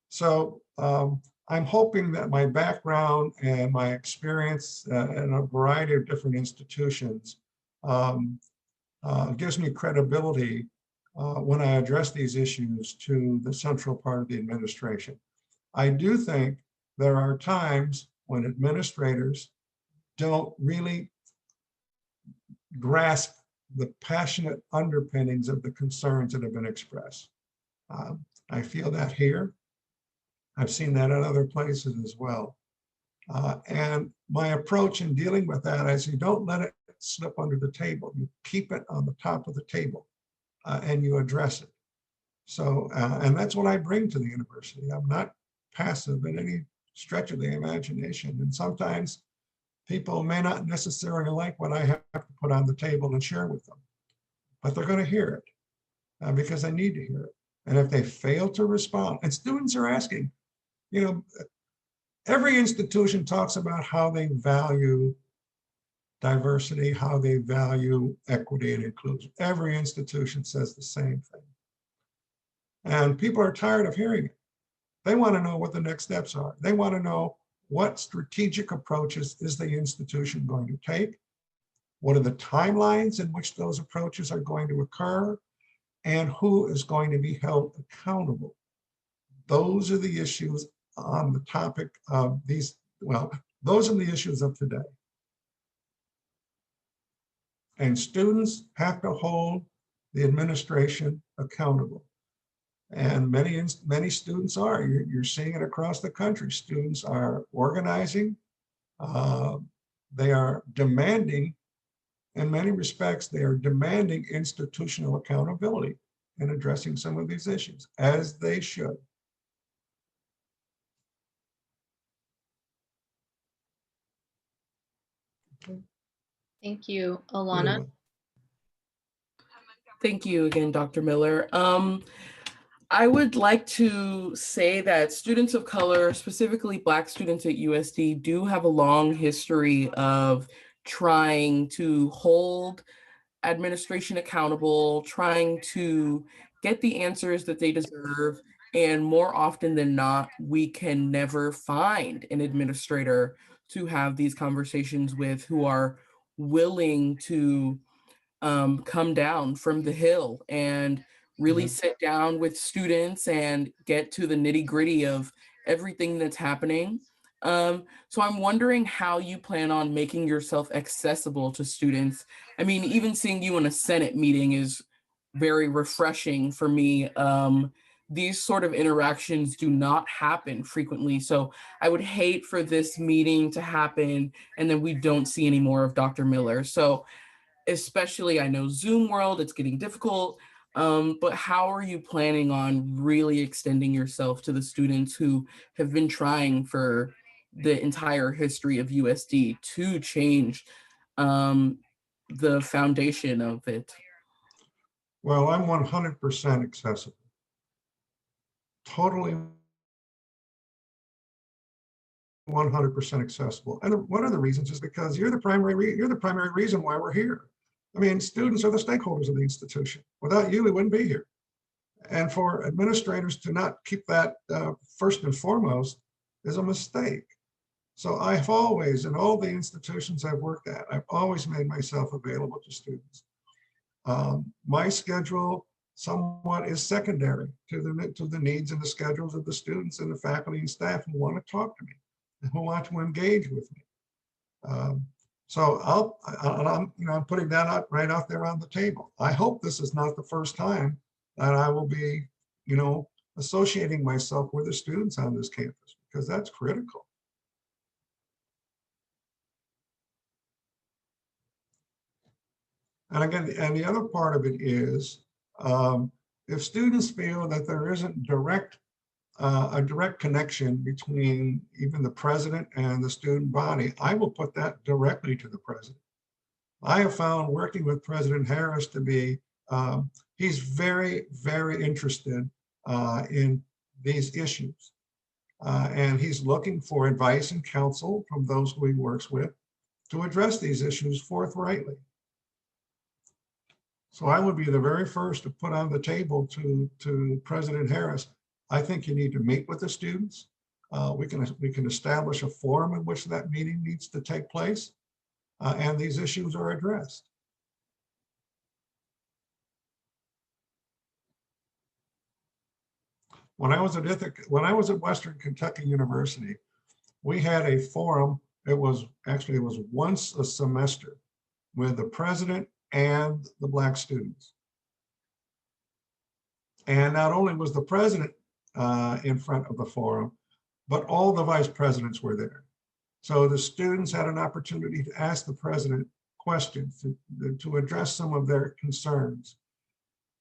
So I'm hoping that my background and my experience in a variety of different institutions gives me credibility when I address these issues to the central part of the administration. I do think there are times when administrators don't really grasp the passionate underpinnings of the concerns that have been expressed. I feel that here. I've seen that in other places as well. And my approach in dealing with that is you don't let it slip under the table. You keep it on the top of the table and you address it. So, and that's what I bring to the university. I'm not passive in any stretch of the imagination. And sometimes people may not necessarily like what I have to put on the table and share with them, but they're going to hear it because they need to hear it. And if they fail to respond, and students are asking, you know, every institution talks about how they value diversity, how they value equity and inclusion. Every institution says the same thing. And people are tired of hearing it. They want to know what the next steps are. They want to know what strategic approaches is the institution going to take? What are the timelines in which those approaches are going to occur? And who is going to be held accountable? Those are the issues on the topic of these, well, those are the issues of today. And students have to hold the administration accountable. And many students are. You're seeing it across the country. Students are organizing. They are demanding, in many respects, they are demanding institutional accountability in addressing some of these issues, as they should. Okay. Thank you, Alana. Thank you again, Dr. Miller. I would like to say that students of color, specifically Black students at USD, do have a long history of trying to hold administration accountable, trying to get the answers that they deserve. And more often than not, we can never find an administrator to have these conversations with who are willing to come down from the hill and really sit down with students and get to the nitty gritty of everything that's happening. So I'm wondering how you plan on making yourself accessible to students. I mean, even seeing you in a Senate meeting is very refreshing for me. These sort of interactions do not happen frequently. So I would hate for this meeting to happen and then we don't see any more of Dr. Miller. So especially, I know Zoom world, it's getting difficult, but how are you planning on really extending yourself to the students who have been trying for the entire history of USD to change the foundation of it? Well, I'm 100% accessible. Totally 100% accessible. And one of the reasons is because you're the primary reason why we're here. I mean, students are the stakeholders of the institution. Without you, we wouldn't be here. And for administrators to not keep that first and foremost is a mistake. So I've always, in all the institutions I've worked at, I've always made myself available to students. My schedule somewhat is secondary to the needs and the schedules of the students and the faculty and staff who want to talk to me, who want to engage with me. So I'm putting that out right out there on the table. I hope this is not the first time that I will be, associating myself with the students on this campus, because that's critical. And again, and the other part of it is, if students feel that there isn't a direct connection between even the president and the student body, I will put that directly to the president. I have found working with President Harris to be, he's very, very interested in these issues. And he's looking for advice and counsel from those who he works with to address these issues forthrightly. So I would be the very first to put on the table to President Harris, I think you need to meet with the students. We can establish a forum in which that meeting needs to take place, and these issues are addressed. When I was at Western Kentucky University, we had a forum. It was once a semester with the president and the Black students. And not only was the president in front of the forum, but all the vice presidents were there. So the students had an opportunity to ask the president questions, to address some of their concerns.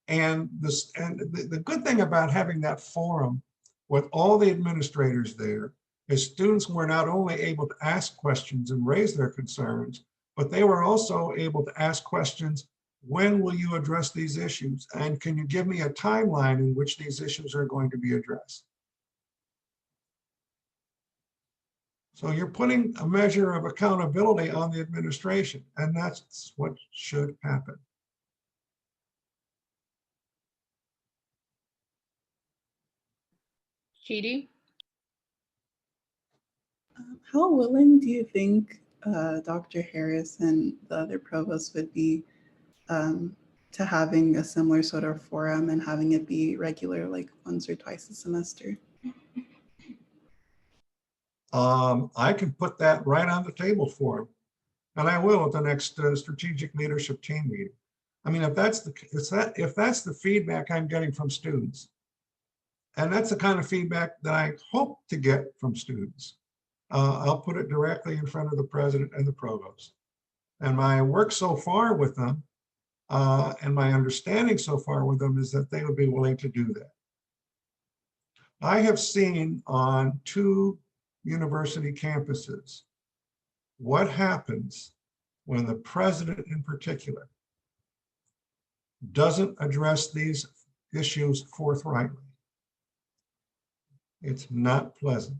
And the good thing about having that forum with all the administrators there is students were not only able to ask questions and raise their concerns, but they were also able to ask questions. When will you address these issues? And can you give me a timeline in which these issues are going to be addressed? So you're putting a measure of accountability on the administration, and that's what should happen. Chidi? How willing do you think Dr. Harris and the other provosts would be to having a similar sort of forum and having it be regular, like once or twice a semester? I can put that right on the table for them, and I will at the next strategic leadership team meeting. I mean, if that's the feedback I'm getting from students, and that's the kind of feedback that I hope to get from students, I'll put it directly in front of the president and the provost. And my work so far with them, and my understanding so far with them, is that they would be willing to do that. I have seen on 2 university campuses what happens when the president in particular doesn't address these issues forthrightly. It's not pleasant.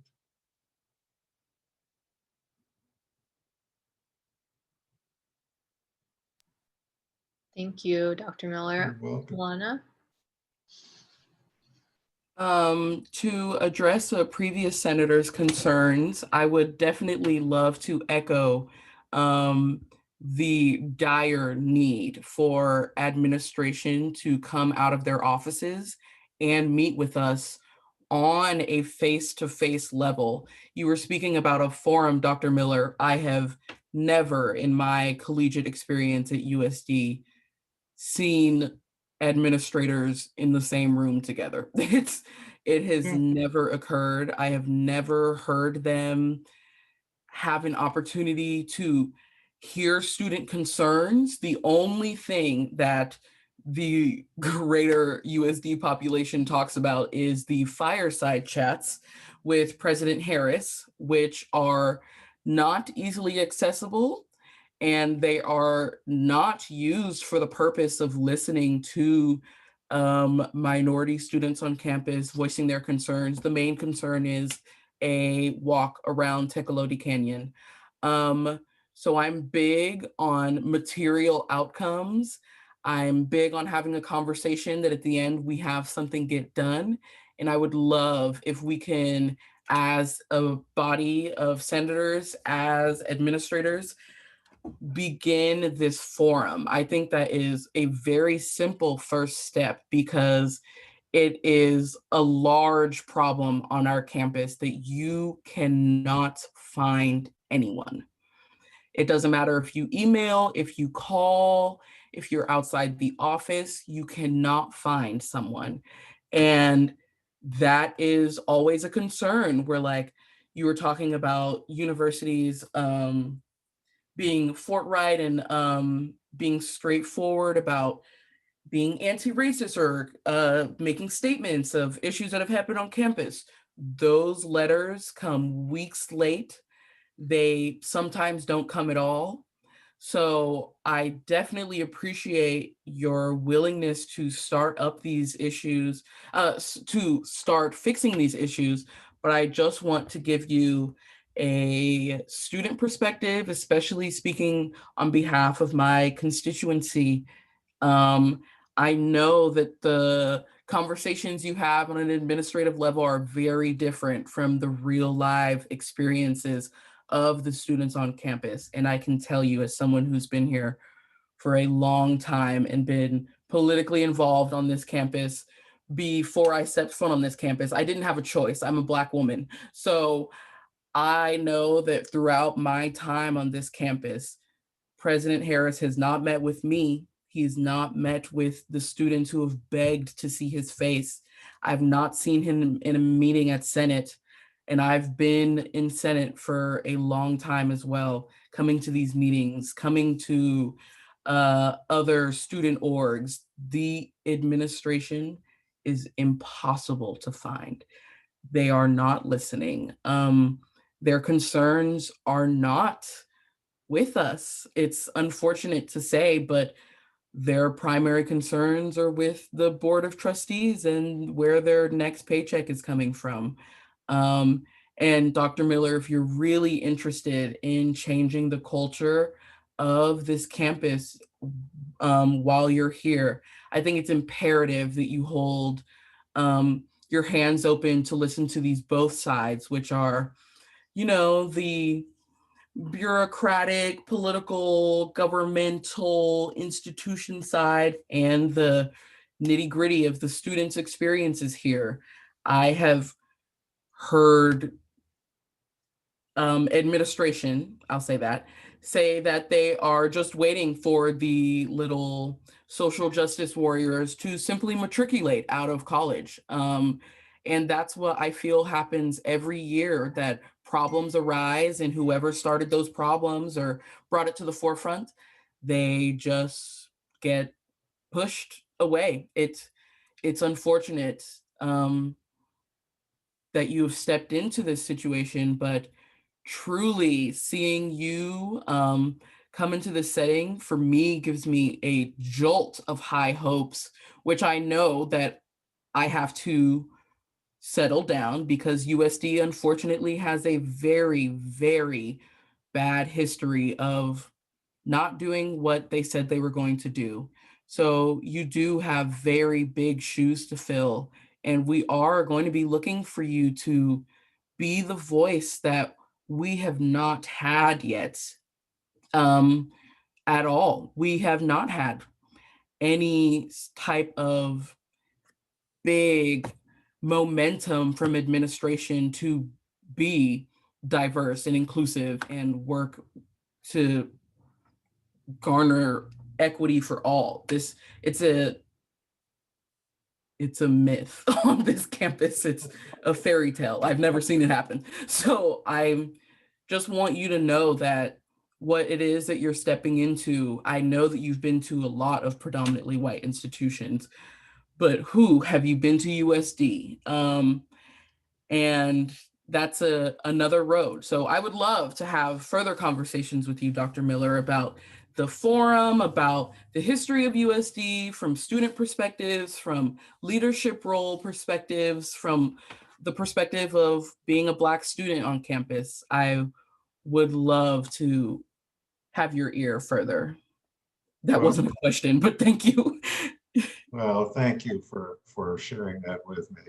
Thank you, Dr. Miller. You're welcome. Lana? To address a previous senator's concerns, I would definitely love to echo the dire need for administration to come out of their offices and meet with us on a face-to-face level. You were speaking about a forum, Dr. Miller. I have never in my collegiate experience at USD seen administrators in the same room together. It has never occurred. I have never heard them have an opportunity to hear student concerns. The only thing that the greater USD population talks about is the fireside chats with President Harris, which are not easily accessible, and they are not used for the purpose of listening to minority students on campus voicing their concerns. The main concern is a walk around Tecolote Canyon. So I'm big on material outcomes. I'm big on having a conversation that at the end we have something get done. And I would love if we can, as a body of senators, as administrators, begin this forum. I think that is a very simple first step because it is a large problem on our campus that you cannot find anyone. It doesn't matter if you email, if you call, if you're outside the office, you cannot find someone. And that is always a concern. Where, like, you were talking about universities being forthright and being straightforward about being anti-racist or making statements of issues that have happened on campus. Those letters come weeks late. They sometimes don't come at all. So I definitely appreciate your willingness to start up these issues, to start fixing these issues. But I just want to give you a student perspective, especially speaking on behalf of my constituency. I know that the conversations you have on an administrative level are very different from the real live experiences of the students on campus. And I can tell you, as someone who's been here for a long time and been politically involved on this campus before I stepped foot on this campus, I didn't have a choice. I'm a Black woman. So I know that throughout my time on this campus, President Harris has not met with me. He's not met with the students who have begged to see his face. I've not seen him in a meeting at Senate, and I've been in Senate for a long time as well, coming to these meetings, coming to other student orgs, the administration is impossible to find. They are not listening. Their concerns are not with us. It's unfortunate to say, but their primary concerns are with the Board of Trustees and where their next paycheck is coming from. And Dr. Miller, if you're really interested in changing the culture of this campus while you're here, I think it's imperative that you hold your hands open to listen to these both sides, which are, you know, the bureaucratic, political, governmental institution side and the nitty gritty of the students' experiences here. I have heard administration, I'll say that they are just waiting for the little social justice warriors to simply matriculate out of college. And that's what I feel happens every year, that problems arise and whoever started those problems or brought it to the forefront, they just get pushed away. It's unfortunate that you have stepped into this situation, but truly seeing you come into this setting for me gives me a jolt of high hopes, which I know that I have to settle down because USD unfortunately has a very, very bad history of not doing what they said they were going to do. So you do have very big shoes to fill, and we are going to be looking for you to be the voice that we have not had yet at all. We have not had any type of big momentum from administration to be diverse and inclusive and work to garner equity for all. It's a myth on this campus. It's a fairy tale. I've never seen it happen. So I just want you to know that what it is that you're stepping into, I know that you've been to a lot of predominantly white institutions, but who have you been to USD? And that's another road. So I would love to have further conversations with you, Dr. Miller, about the forum, about the history of USD from student perspectives, from leadership role perspectives, from the perspective of being a Black student on campus. I would love to have your ear further. That wasn't a question, but thank you. Well, thank you for sharing that with me.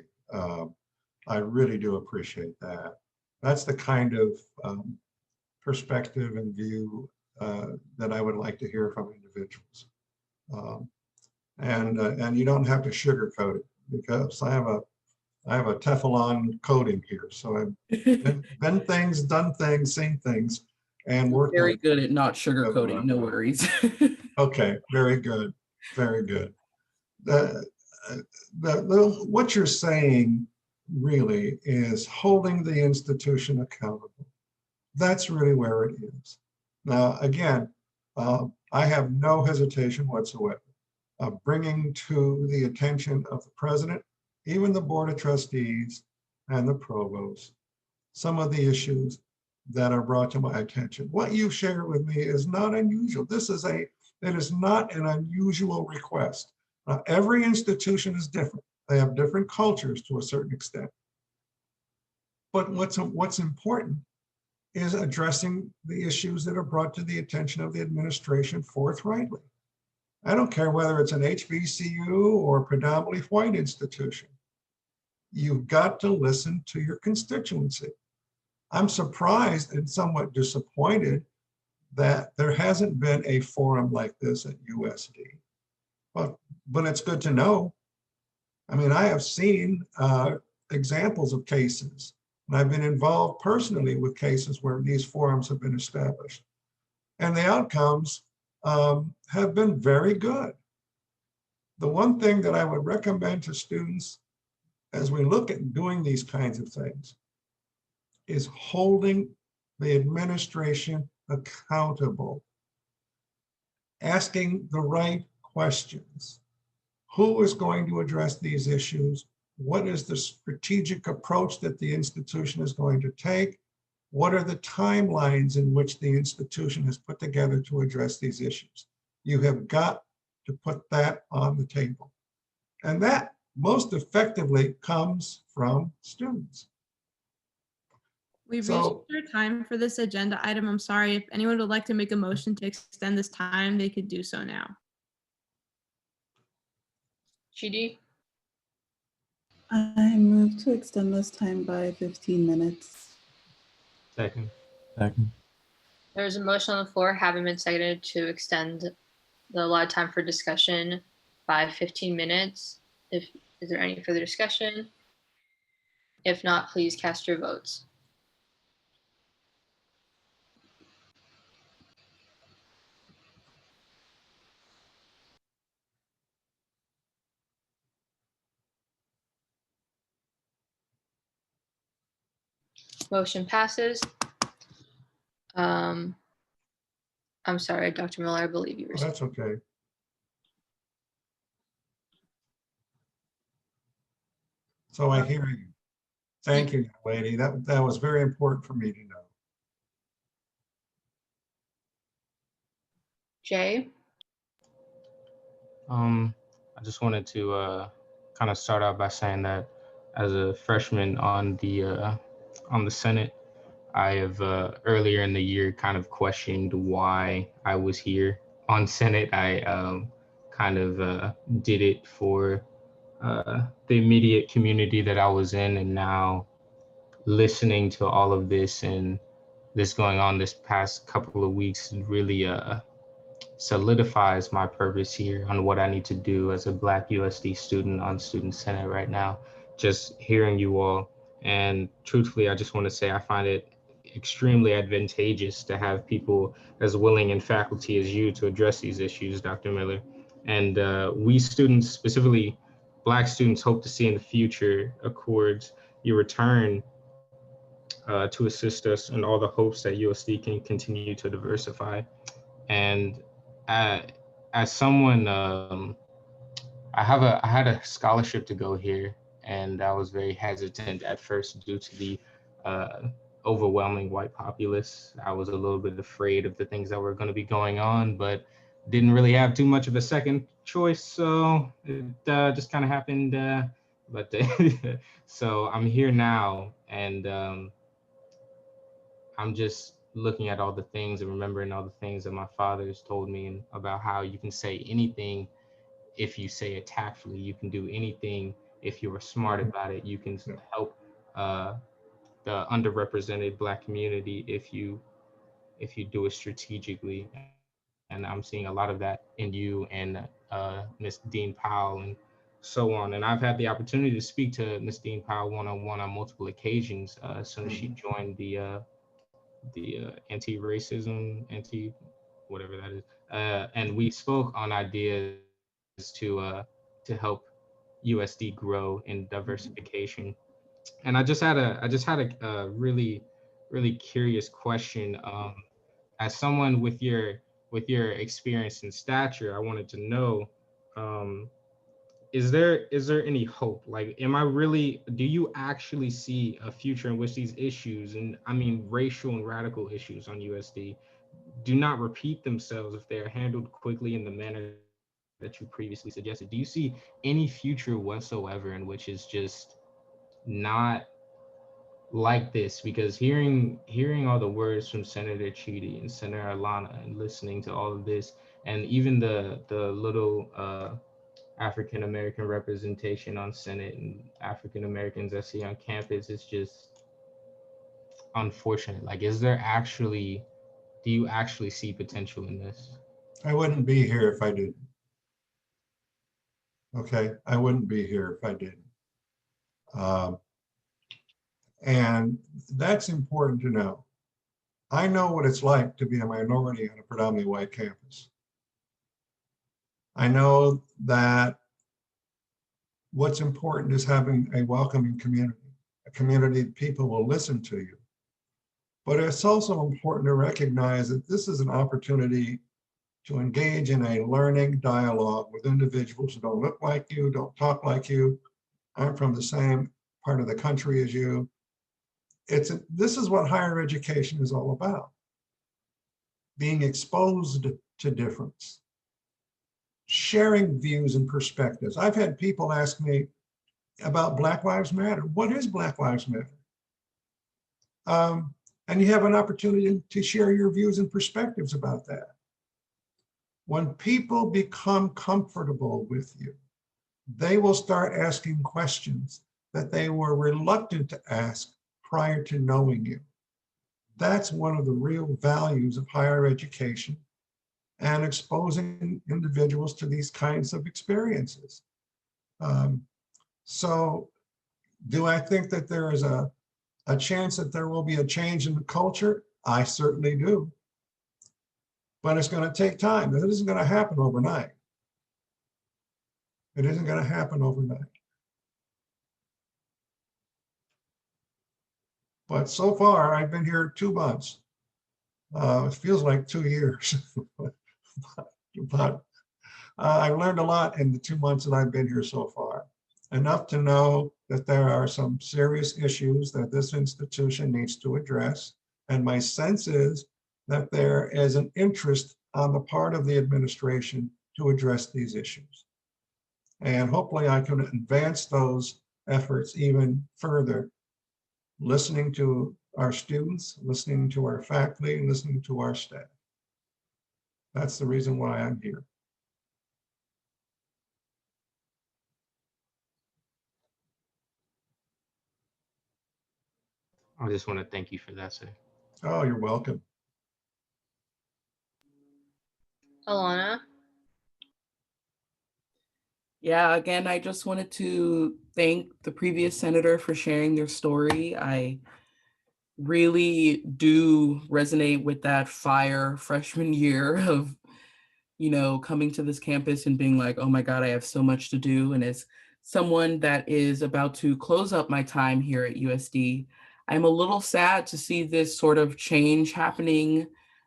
I really do appreciate that. That's the kind of perspective and view that I would like to hear from individuals. And you don't have to sugarcoat it, because I have a Teflon coating here. So I've been things, done things, seen things, and worked Very good at not sugarcoating, no worries. Okay, very good, very good. What you're saying really is holding the institution accountable. That's really where it is. Now, again, I have no hesitation whatsoever of bringing to the attention of the president, even the Board of Trustees and the provost, some of the issues that are brought to my attention. What you shared with me is not unusual. It is not an unusual request. Now, every institution is different. They have different cultures to a certain extent. But what's important is addressing the issues that are brought to the attention of the administration forthrightly. I don't care whether it's an HBCU or a predominantly white institution. You've got to listen to your constituency. I'm surprised and somewhat disappointed that there hasn't been a forum like this at USD. But it's good to know. I mean, I have seen examples of cases, and I've been involved personally with cases where these forums have been established. And the outcomes have been very good. The one thing that I would recommend to students as we look at doing these kinds of things is holding the administration accountable. asking the right questions. Who is going to address these issues? What is the strategic approach that the institution is going to take? What are the timelines in which the institution has put together to address these issues? You have got to put that on the table. And that most effectively comes from students. We've So- reached our time for this agenda item. I'm sorry. If anyone would like to make a motion to extend this time, they could do so now. GD? I move to extend this time by 15 minutes. Second. Second. There's a motion on the floor, having been seconded, to extend the allotted time for discussion by 15 minutes. Is there any further discussion? If not, please cast your votes. Motion passes. I'm sorry, Dr. Miller, I believe you were. Oh, that's okay. So I hear you. Thank you, young lady. That was very important for me to know. Jay? I just wanted to kind of start out by saying that as a freshman on the Senate, I have earlier in the year kind of questioned why I was here on Senate. I kind of did it for the immediate community that I was in, and now listening to all of this and this going on this past couple of weeks really solidifies my purpose here on what I need to do as a Black USD student on Student Senate right now. Just hearing you all, and truthfully, I just want to say I find it extremely advantageous to have people as willing in faculty as you to address these issues, Dr. Miller. And we students, specifically Black students, hope to see in the future accords your return to assist us in all the hopes that USD can continue to diversify. And as someone, I had a scholarship to go here, and I was very hesitant at first due to the overwhelming white populace. I was a little bit afraid of the things that were going to be going on, but didn't really have too much of a second choice, so it just kind of happened. But so I'm here now, and I'm just looking at all the things and remembering all the things that my father's told me and about how you can say anything if you say it tactfully. You can do anything if you're smart about it. You can help the underrepresented Black community if you do it strategically. And I'm seeing a lot of that in you and Miss Dean Powell and so on. And I've had the opportunity to speak to Miss Dean Powell one-on-one on multiple occasions as soon as she joined the anti-racism, whatever that is, and we spoke on ideas to help USD grow in diversification. And I just had a really curious question. As someone with your experience and stature, I wanted to know, is there any hope? Like, do you actually see a future in which these issues, and I mean racial and radical issues on USD, do not repeat themselves if they are handled quickly in the manner that you previously suggested? Do you see any future whatsoever in which is just not like this? Because hearing all the words from Senator Chidi and Senator Alana and listening to all of this, and even the little African American representation on Senate and African Americans I see on campus, is just unfortunate. Like, do you actually see potential in this? I wouldn't be here if I didn't. Okay, I wouldn't be here if I didn't. And that's important to know. I know what it's like to be a minority on a predominantly white campus. I know that what's important is having a welcoming community, a community that people will listen to you. But it's also important to recognize that this is an opportunity to engage in a learning dialogue with individuals who don't look like you, don't talk like you, aren't from the same part of the country as you. This is what higher education is all about. Being exposed to difference, sharing views and perspectives. I've had people ask me about Black Lives Matter. What is Black Lives Matter? And you have an opportunity to share your views and perspectives about that. When people become comfortable with you, they will start asking questions that they were reluctant to ask prior to knowing you. That's one of the real values of higher education and exposing individuals to these kinds of experiences. So do I think that there is a chance that there will be a change in the culture? I certainly do. But it's going to take time. It isn't going to happen overnight. It isn't going to happen overnight. But so far, I've been here 2 months. It feels like 2 years. but I've learned a lot in the 2 months that I've been here so far. Enough to know that there are some serious issues that this institution needs to address. And my sense is that there is an interest on the part of the administration to address these issues. And hopefully I can advance those efforts even further, listening to our students, listening to our faculty, and listening to our staff. That's the reason why I'm here. I just want to thank you for that, sir. Oh, you're welcome. Alana? Yeah, again, I just wanted to thank the previous senator for sharing their story. I really do resonate with that fire freshman year of, coming to this campus and being like, oh my God, I have so much to do. And as someone that is about to close up my time here at USD, I'm a little sad to see this sort of change happening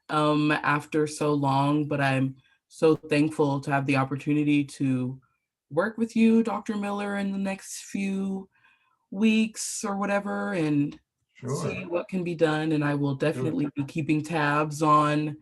after so long, but I'm so thankful to have the opportunity to work with you, Dr. Miller, in the next few weeks or whatever, and see what can be done. And I will definitely be keeping tabs on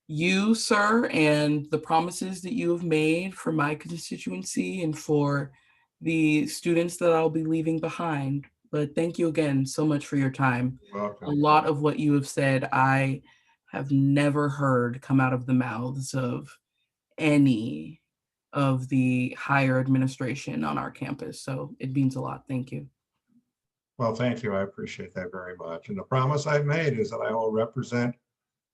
you, sir, and the promises that you have made for my constituency and for the students that I'll be leaving behind. But thank you again so much for your time. Welcome. A lot of what you have said, I have never heard come out of the mouths of any of the higher administration on our campus. So it means a lot. Thank you. Well, thank you. I appreciate that very much. And the promise I've made is that I will represent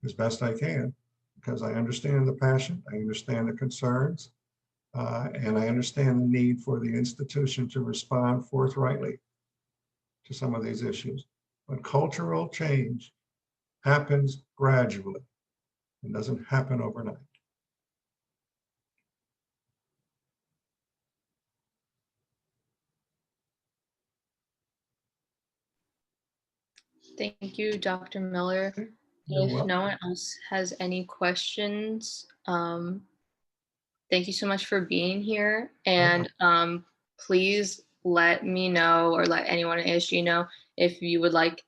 as best I can, because I understand the passion, I understand the concerns, and I understand the need for the institution to respond forthrightly to some of these issues. But cultural change happens gradually. It doesn't happen overnight. Thank you, Dr. Miller. You're If welcome. no one else has any questions, thank you so much for being here. And please let me know, or let anyone at ASG know, if you would like,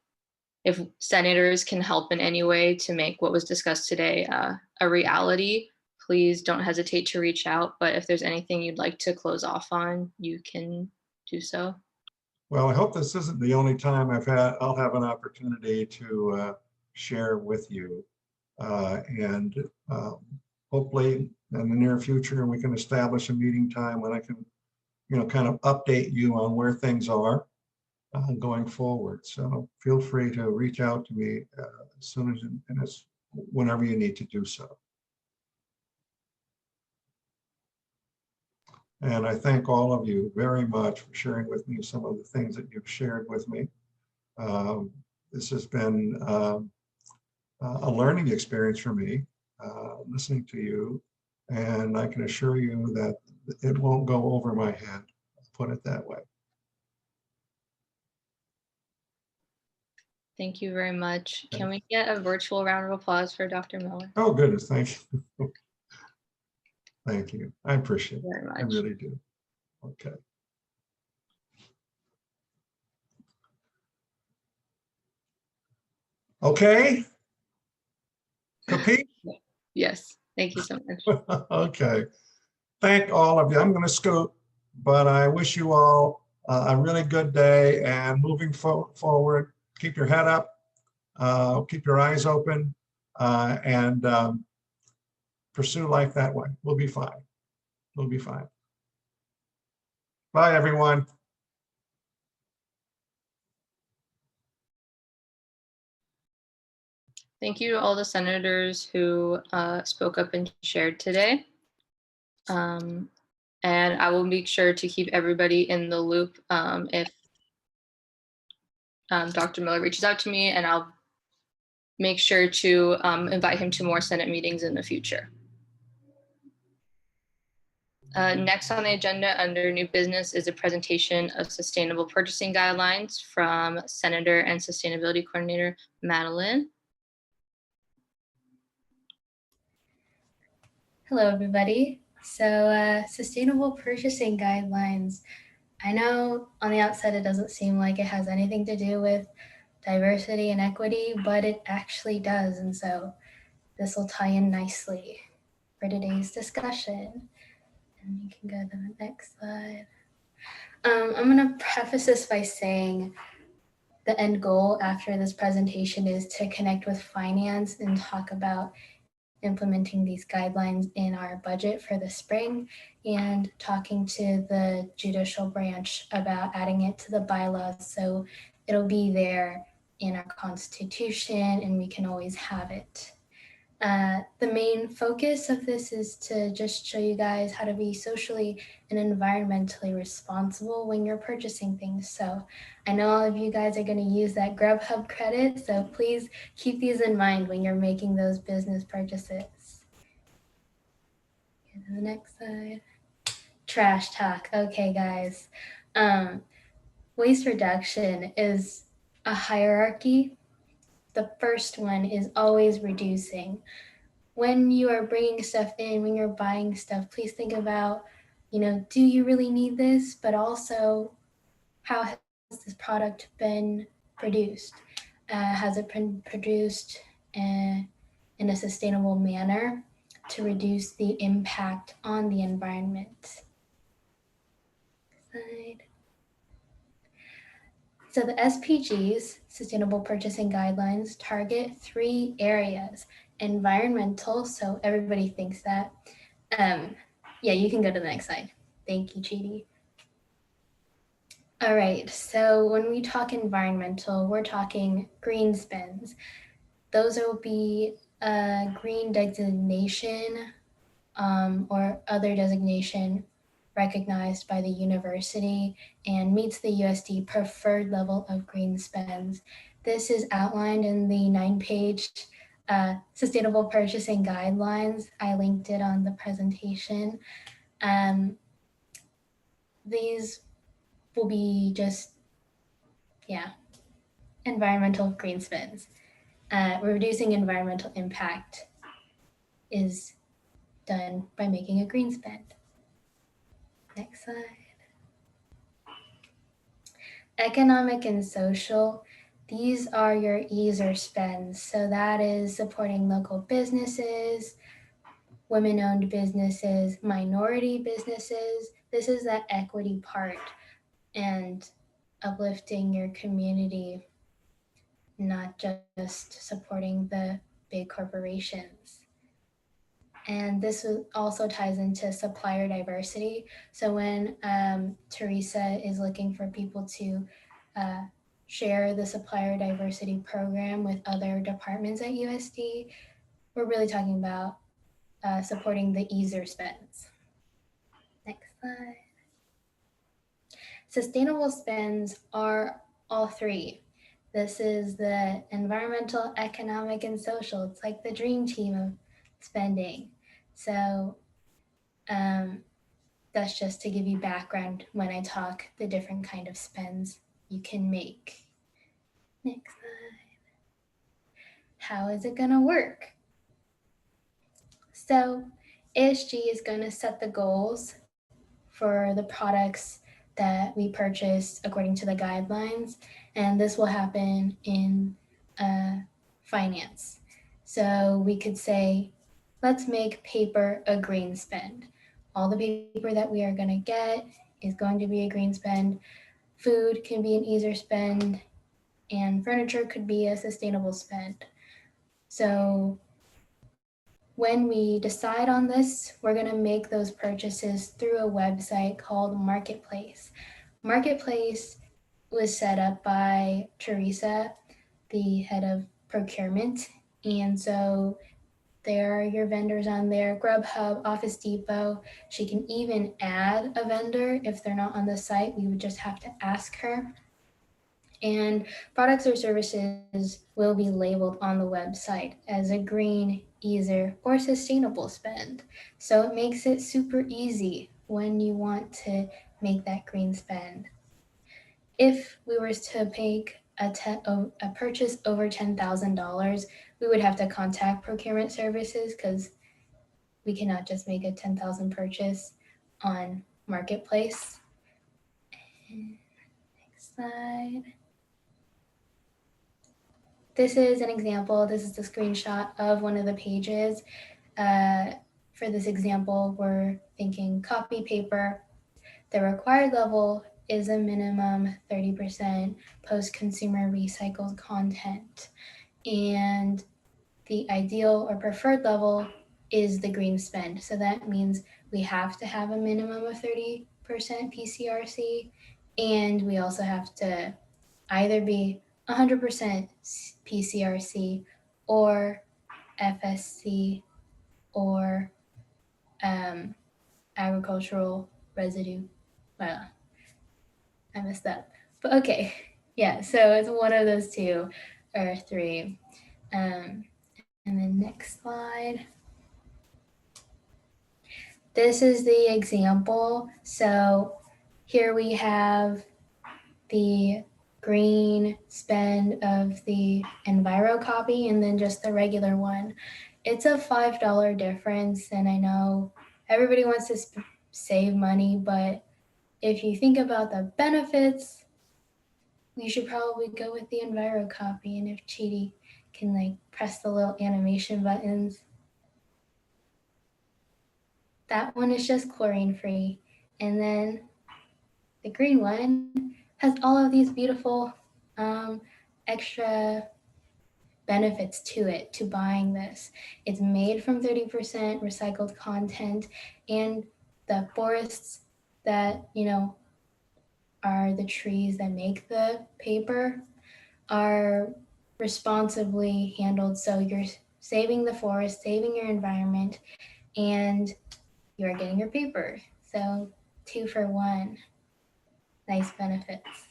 if senators can help in any way to make what was discussed today a reality. Please don't hesitate to reach out. But if there's anything you'd like to close off on, you can do so. Well, I hope this isn't the only time I'll have an opportunity to share with you. And hopefully in the near future, we can establish a meeting time when I can, kind of update you on where things are going forward. So feel free to reach out to me as soon as whenever you need to do so. And I thank all of you very much for sharing with me some of the things that you've shared with me. This has been a learning experience for me, listening to you. And I can assure you that it won't go over my head, put it that way. Thank you very much. Can we get a virtual round of applause for Dr. Miller? Oh, goodness, thank you. Thank you. I appreciate it. Very I much. really do. Okay. Okay. Capiche? Yes. Thank you so much. Okay. Thank all of you. I'm going to scoot, but I wish you all a really good day, and moving forward, keep your head up, keep your eyes open, and pursue life that way. We'll be fine. We'll be fine. Bye, everyone. Thank you to all the senators who spoke up and shared today. And I will make sure to keep everybody in the loop if Dr. Miller reaches out to me, and I'll make sure to invite him to more Senate meetings in the future. Next on the agenda under new business is a presentation of sustainable purchasing guidelines from Senator and Sustainability Coordinator Madeline. Hello, everybody. So sustainable purchasing guidelines. I know on the outside it doesn't seem like it has anything to do with diversity and equity, but it actually does. And so this will tie in nicely for today's discussion. And you can go to the next slide. I'm going to preface this by saying the end goal after this presentation is to connect with finance and talk about implementing these guidelines in our budget for the spring, and talking to the judicial branch about adding it to the bylaws so it'll be there in our constitution and we can always have it. The main focus of this is to just show you guys how to be socially and environmentally responsible when you're purchasing things. So I know all of you guys are going to use that Grubhub credit, so please keep these in mind when you're making those business purchases. Go to the next slide. Trash talk. Okay, guys. Waste reduction is a hierarchy. The first one is always reducing. When you are bringing stuff in, when you're buying stuff, please think about, do you really need this? But also, how has this product been produced? Has it been produced in a sustainable manner to reduce the impact on the environment? Slide. So the SPGs, Sustainable Purchasing Guidelines, target 3 areas. Environmental, so everybody thinks that. Yeah, you can go to the next slide. Thank you, Chidi. All right, so when we talk environmental, we're talking green spends. Those will be a green designation or other designation recognized by the university and meets the USD preferred level of green spends. This is outlined in the 9-page Sustainable Purchasing Guidelines. I linked it on the presentation. These will be just, environmental green spends. Reducing environmental impact is done by making a green spend. Next slide. Economic and social, these are your ease or spends. So that is supporting local businesses, women-owned businesses, minority businesses. This is that equity part and uplifting your community, not just supporting the big corporations. And this also ties into supplier diversity. So when Teresa is looking for people to share the supplier diversity program with other departments at USD, we're really talking about supporting the easer spends. Next slide. Sustainable spends are all 3. This is the environmental, economic, and social. It's like the dream team of spending. So that's just to give you background when I talk the different kind of spends you can make. Next slide. How is it gonna work? So ASG is going to set the goals for the products that we purchase according to the guidelines, and this will happen in finance. So we could say, let's make paper a green spend. All the paper that we are going to get is going to be a green spend. Food can be an easier spend, and furniture could be a sustainable spend. So when we decide on this, we're going to make those purchases through a website called Marketplace. Marketplace was set up by Teresa, the head of procurement. And so there are your vendors on there, Grubhub, Office Depot. She can even add a vendor if they're not on the site. We would just have to ask her. And products or services will be labeled on the website as a green, easier, or sustainable spend. So it makes it super easy when you want to make that green spend. If we were to make a purchase over $10,000, we would have to contact procurement services because we cannot just make a 10,000 purchase on Marketplace. Next slide. This is an example. This is the screenshot of one of the pages. For this example, we're thinking copy paper. The required level is a minimum 30% post-consumer recycled content. And the ideal or preferred level is the green spend. So that means we have to have a minimum of 30% PCRC, and we also have to either be 100% PCRC or FSC or agricultural residue. Well, I messed up, but okay. Yeah, so it's one of those two or three. And then next slide. This is the example. So here we have the green spend of the Enviro copy and then just the regular one. It's a $5 difference, and I know everybody wants to save money, but if you think about the benefits, you should probably go with the Enviro copy. And if Chidi can like press the little animation buttons, that one is just chlorine free. And then the green one has all of these beautiful extra benefits to it, to buying this. It's made from 30% recycled content, and the forests that, you know, are the trees that make the paper are responsibly handled. So you're saving the forest, saving your environment, and you're getting your paper. So 2 for 1. Nice benefits.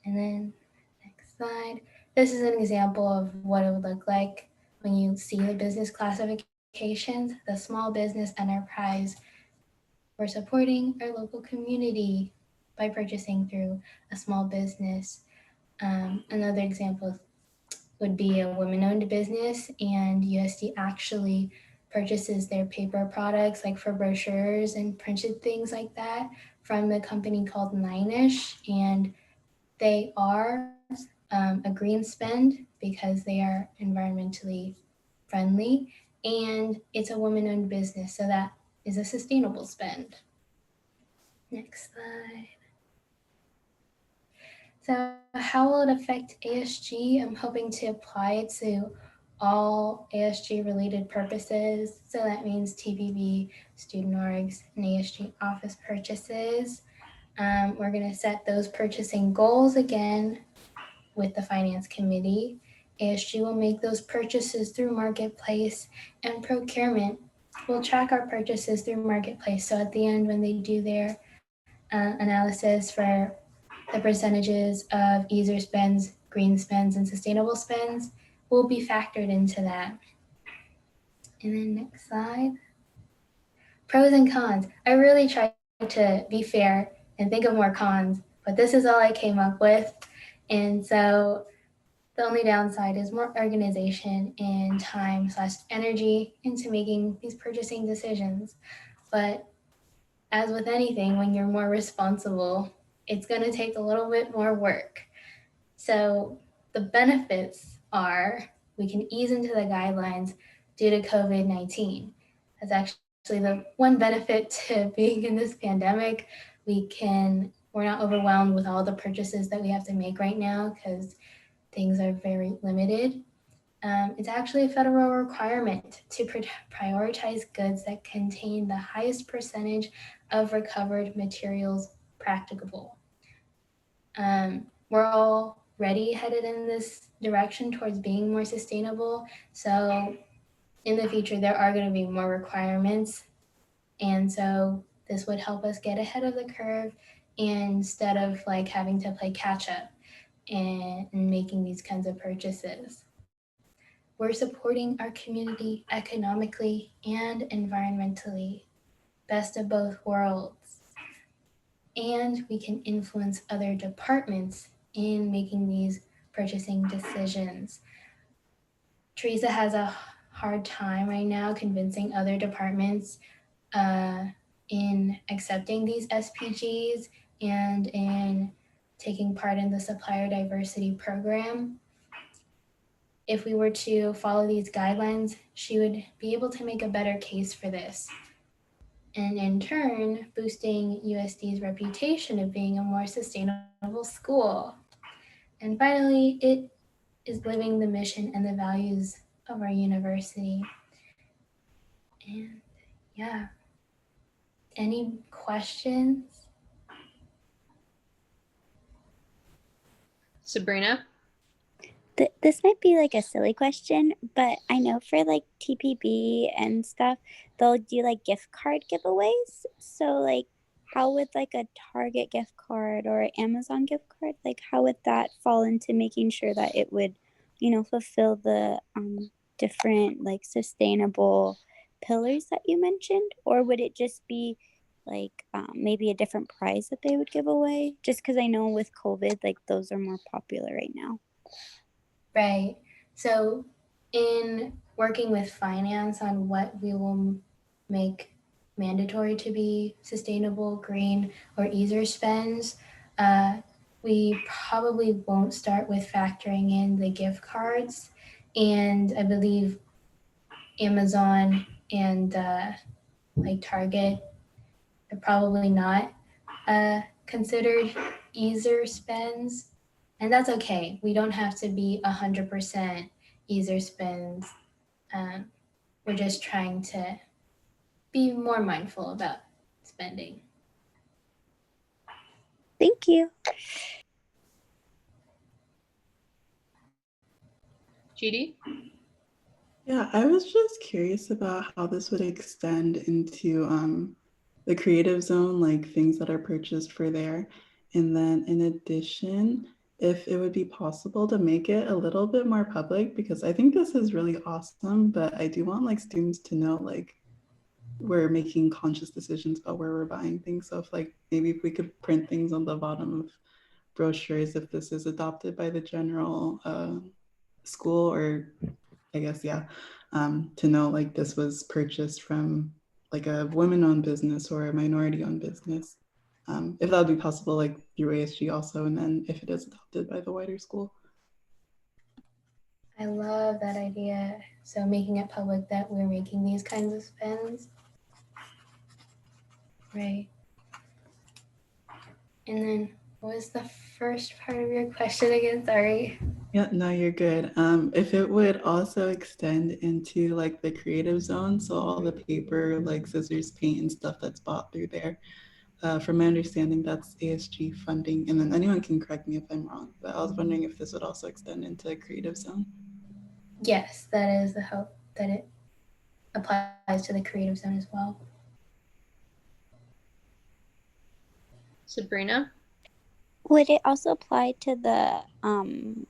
And then next slide. This is an example of what it would look like when you see the business classifications, the small business enterprise. We're supporting our local community by purchasing through a small business. Another example would be a women-owned business, and USD actually purchases their paper products like for brochures and printed things like that from the company called Nine-ish, and they are a green spend because they are environmentally friendly, and it's a woman-owned business, so that is a sustainable spend. Next slide. So how will it affect ASG? I'm hoping to apply it to all ASG related purposes. So that means TPB, student orgs, and ASG office purchases. We're going to set those purchasing goals again with the finance committee. ASG will make those purchases through Marketplace, and procurement will track our purchases through Marketplace. So at the end, when they do their analysis for the percentages of easier spends, green spends, and sustainable spends will be factored into that. And then next slide. Pros and cons. I really tried to be fair and think of more cons, but this is all I came up with. And so The only downside is more organization and time/energy into making these purchasing decisions. But as with anything, when you're more responsible, it's going to take a little bit more work. So the benefits are we can ease into the guidelines due to COVID-19. That's actually the one benefit to being in this pandemic. We're not overwhelmed with all the purchases that we have to make right now because things are very limited. It's actually a federal requirement to prioritize goods that contain the highest percentage of recovered materials practicable. We're already headed in this direction towards being more sustainable. So in the future, there are going to be more requirements. And so this would help us get ahead of the curve instead of like having to play catch up and making these kinds of purchases. We're supporting our community economically and environmentally, best of both worlds. And we can influence other departments in making these purchasing decisions. Teresa has a hard time right now convincing other departments in accepting these SPGs and in taking part in the supplier diversity program. If we were to follow these guidelines, she would be able to make a better case for this. And in turn, boosting USD's reputation of being a more sustainable school. And finally, it is living the mission and the values of our university. And yeah, any questions? Sabrina? This might be like a silly question, but I know for like TPB and stuff, they'll do like gift card giveaways. So like, how would like a Target gift card or Amazon gift card, like how would that fall into making sure that it would, fulfill the different like sustainable pillars that you mentioned? Or would it just be like maybe a different prize that they would give away? Just because I know with COVID, like those are more popular right now. Right. So in working with finance on what we will make mandatory to be sustainable, green, or easier spends, we probably won't start with factoring in the gift cards. And I believe Amazon and like Target are probably not considered easier spends. And that's okay. We don't have to be 100% easier spends. We're just trying to be more mindful about spending. Thank you. Judy? Yeah, I was just curious about how this would extend into the creative zone, like things that are purchased for there. And then in addition, if it would be possible to make it a little bit more public, because I think this is really awesome, but I do want like students to know like we're making conscious decisions about where we're buying things. So if like maybe if we could print things on the bottom of brochures, if this is adopted by the general school, or I guess, yeah, to know like this was purchased from like a women-owned business or a minority-owned business. If that would be possible, like through ASG also, and then if it is adopted by the wider school. I love that idea. So making it public that we're making these kinds of spends. Right. And then what was the first part of your question again? Sorry. Yeah, no, you're good. If it would also extend into like the creative zone, so all the paper, like scissors, paint, and stuff that's bought through there. From my understanding, that's ASG funding, and then anyone can correct me if I'm wrong. But I was wondering if this would also extend into creative zone. Yes, that is the hope, that it applies to the creative zone as well. Sabrina? Would it also apply to the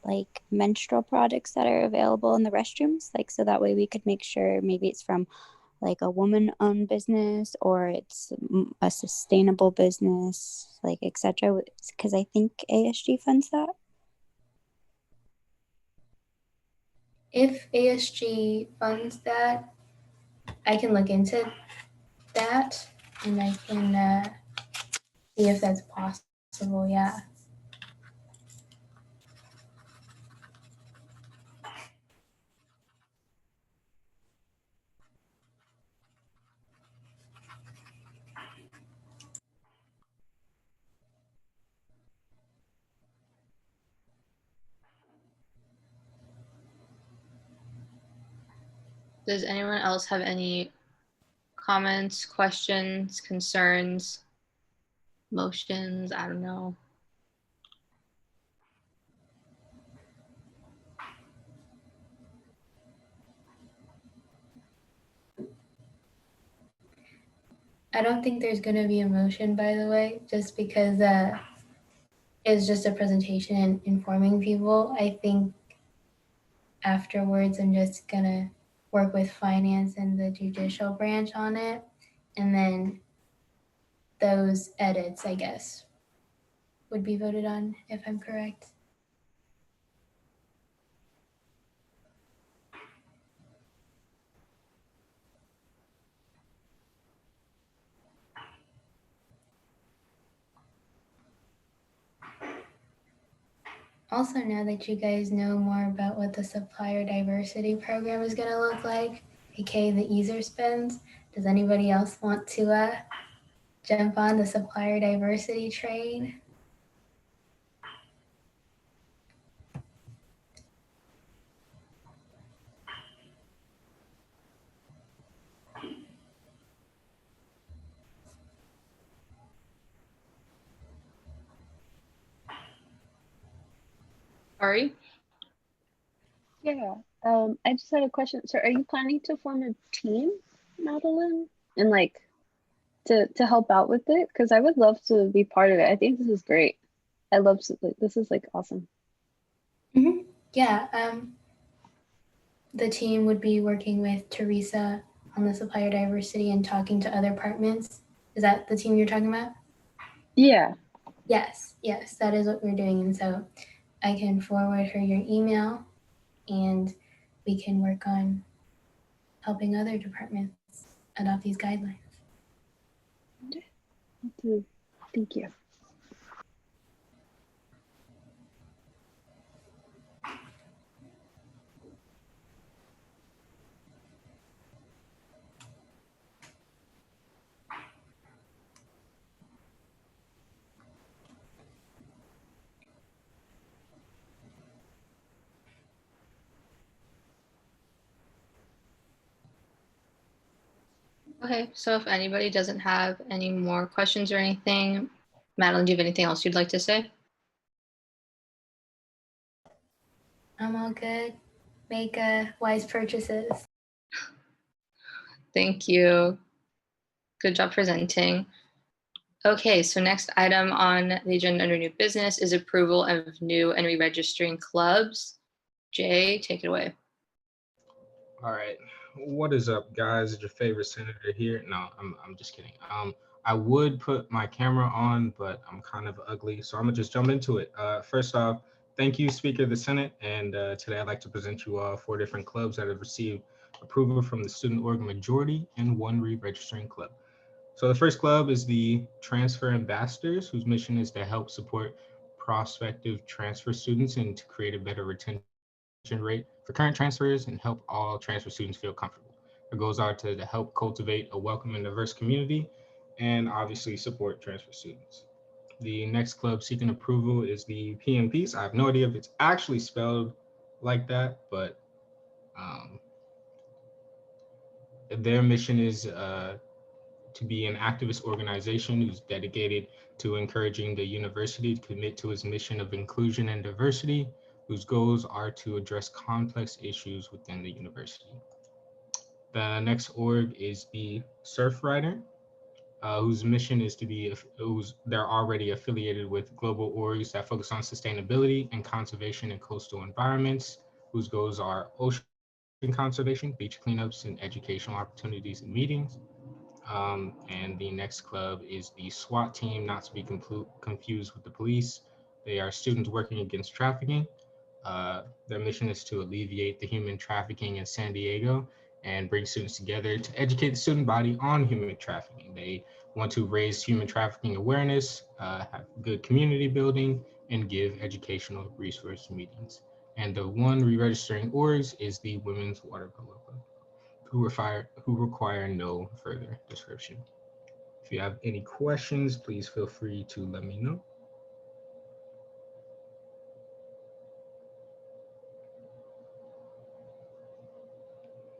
like menstrual products that are available in the restrooms? Like so that way we could make sure maybe it's from like a woman-owned business or it's a sustainable business, like etc. Because I think ASG funds that. if ASG funds that, I can look into that and I can see if that's possible. Yeah. Does anyone else have any comments, questions, concerns, motions? I don't know. I don't think there's going to be a motion, by the way, just because it's just a presentation and informing people. I think afterwards, I'm just going to work with finance and the judicial branch on it. And then those edits, I guess, would be voted on, if I'm correct. Also, now that you guys know more about what the supplier diversity program is going to look like, aka the EASER spends, does anybody else want to jump on the supplier diversity train? Ari? Yeah, I just had a question. So are you planning to form a team, Madeline? And like to help out with it? Because I would love to be part of it. I think this is great. I love like this is like awesome. Yeah, the team would be working with Teresa on the supplier diversity and talking to other departments. Is that the team you're talking about? Yeah. Yes, that is what we're doing. And so I can forward her your email and we can work on helping other departments adopt these guidelines. Thank you. Okay, so if anybody doesn't have any more questions or anything, Madeline, do you have anything else you'd like to say? I'm all good. Make wise purchases. Thank you. Good job presenting. Okay, so next item on the agenda under new business is approval of new and re-registering clubs. Jay, take it away. All right. What is up, guys? It's your favorite senator here. No, I'm just kidding. I would put my camera on, but I'm kind of ugly, so I'm gonna just jump into it. First off, thank you, Speaker of the Senate. And today I'd like to present you all 4 different clubs that have received approval from the student org majority and 1 re-registering club. So the first club is the Transfer Ambassadors, whose mission is to help support prospective transfer students and to create a better retention rate for current transfers and help all transfer students feel comfortable. Our goals are to help cultivate a welcome and diverse community and obviously support transfer students. The next club seeking approval is the PMPs. I have no idea if it's actually spelled like that, but their mission is to be an activist organization who's dedicated to encouraging the university to commit to its mission of inclusion and diversity, whose goals are to address complex issues within the university. The next org is the Surfrider, whose mission is to be, they're already affiliated with global orgs that focus on sustainability and conservation in coastal environments, whose goals are ocean conservation, beach cleanups, and educational opportunities and meetings. And the next club is the SWAT team, not to be confused with the police. They are students working against trafficking. Their mission is to alleviate the human trafficking in San Diego and bring students together to educate the student body on human trafficking. They want to raise human trafficking awareness, have good community building, and give educational resource meetings. And the one re-registering orgs is the Women's Water Polo Club, who require no further description. If you have any questions, please feel free to let me know.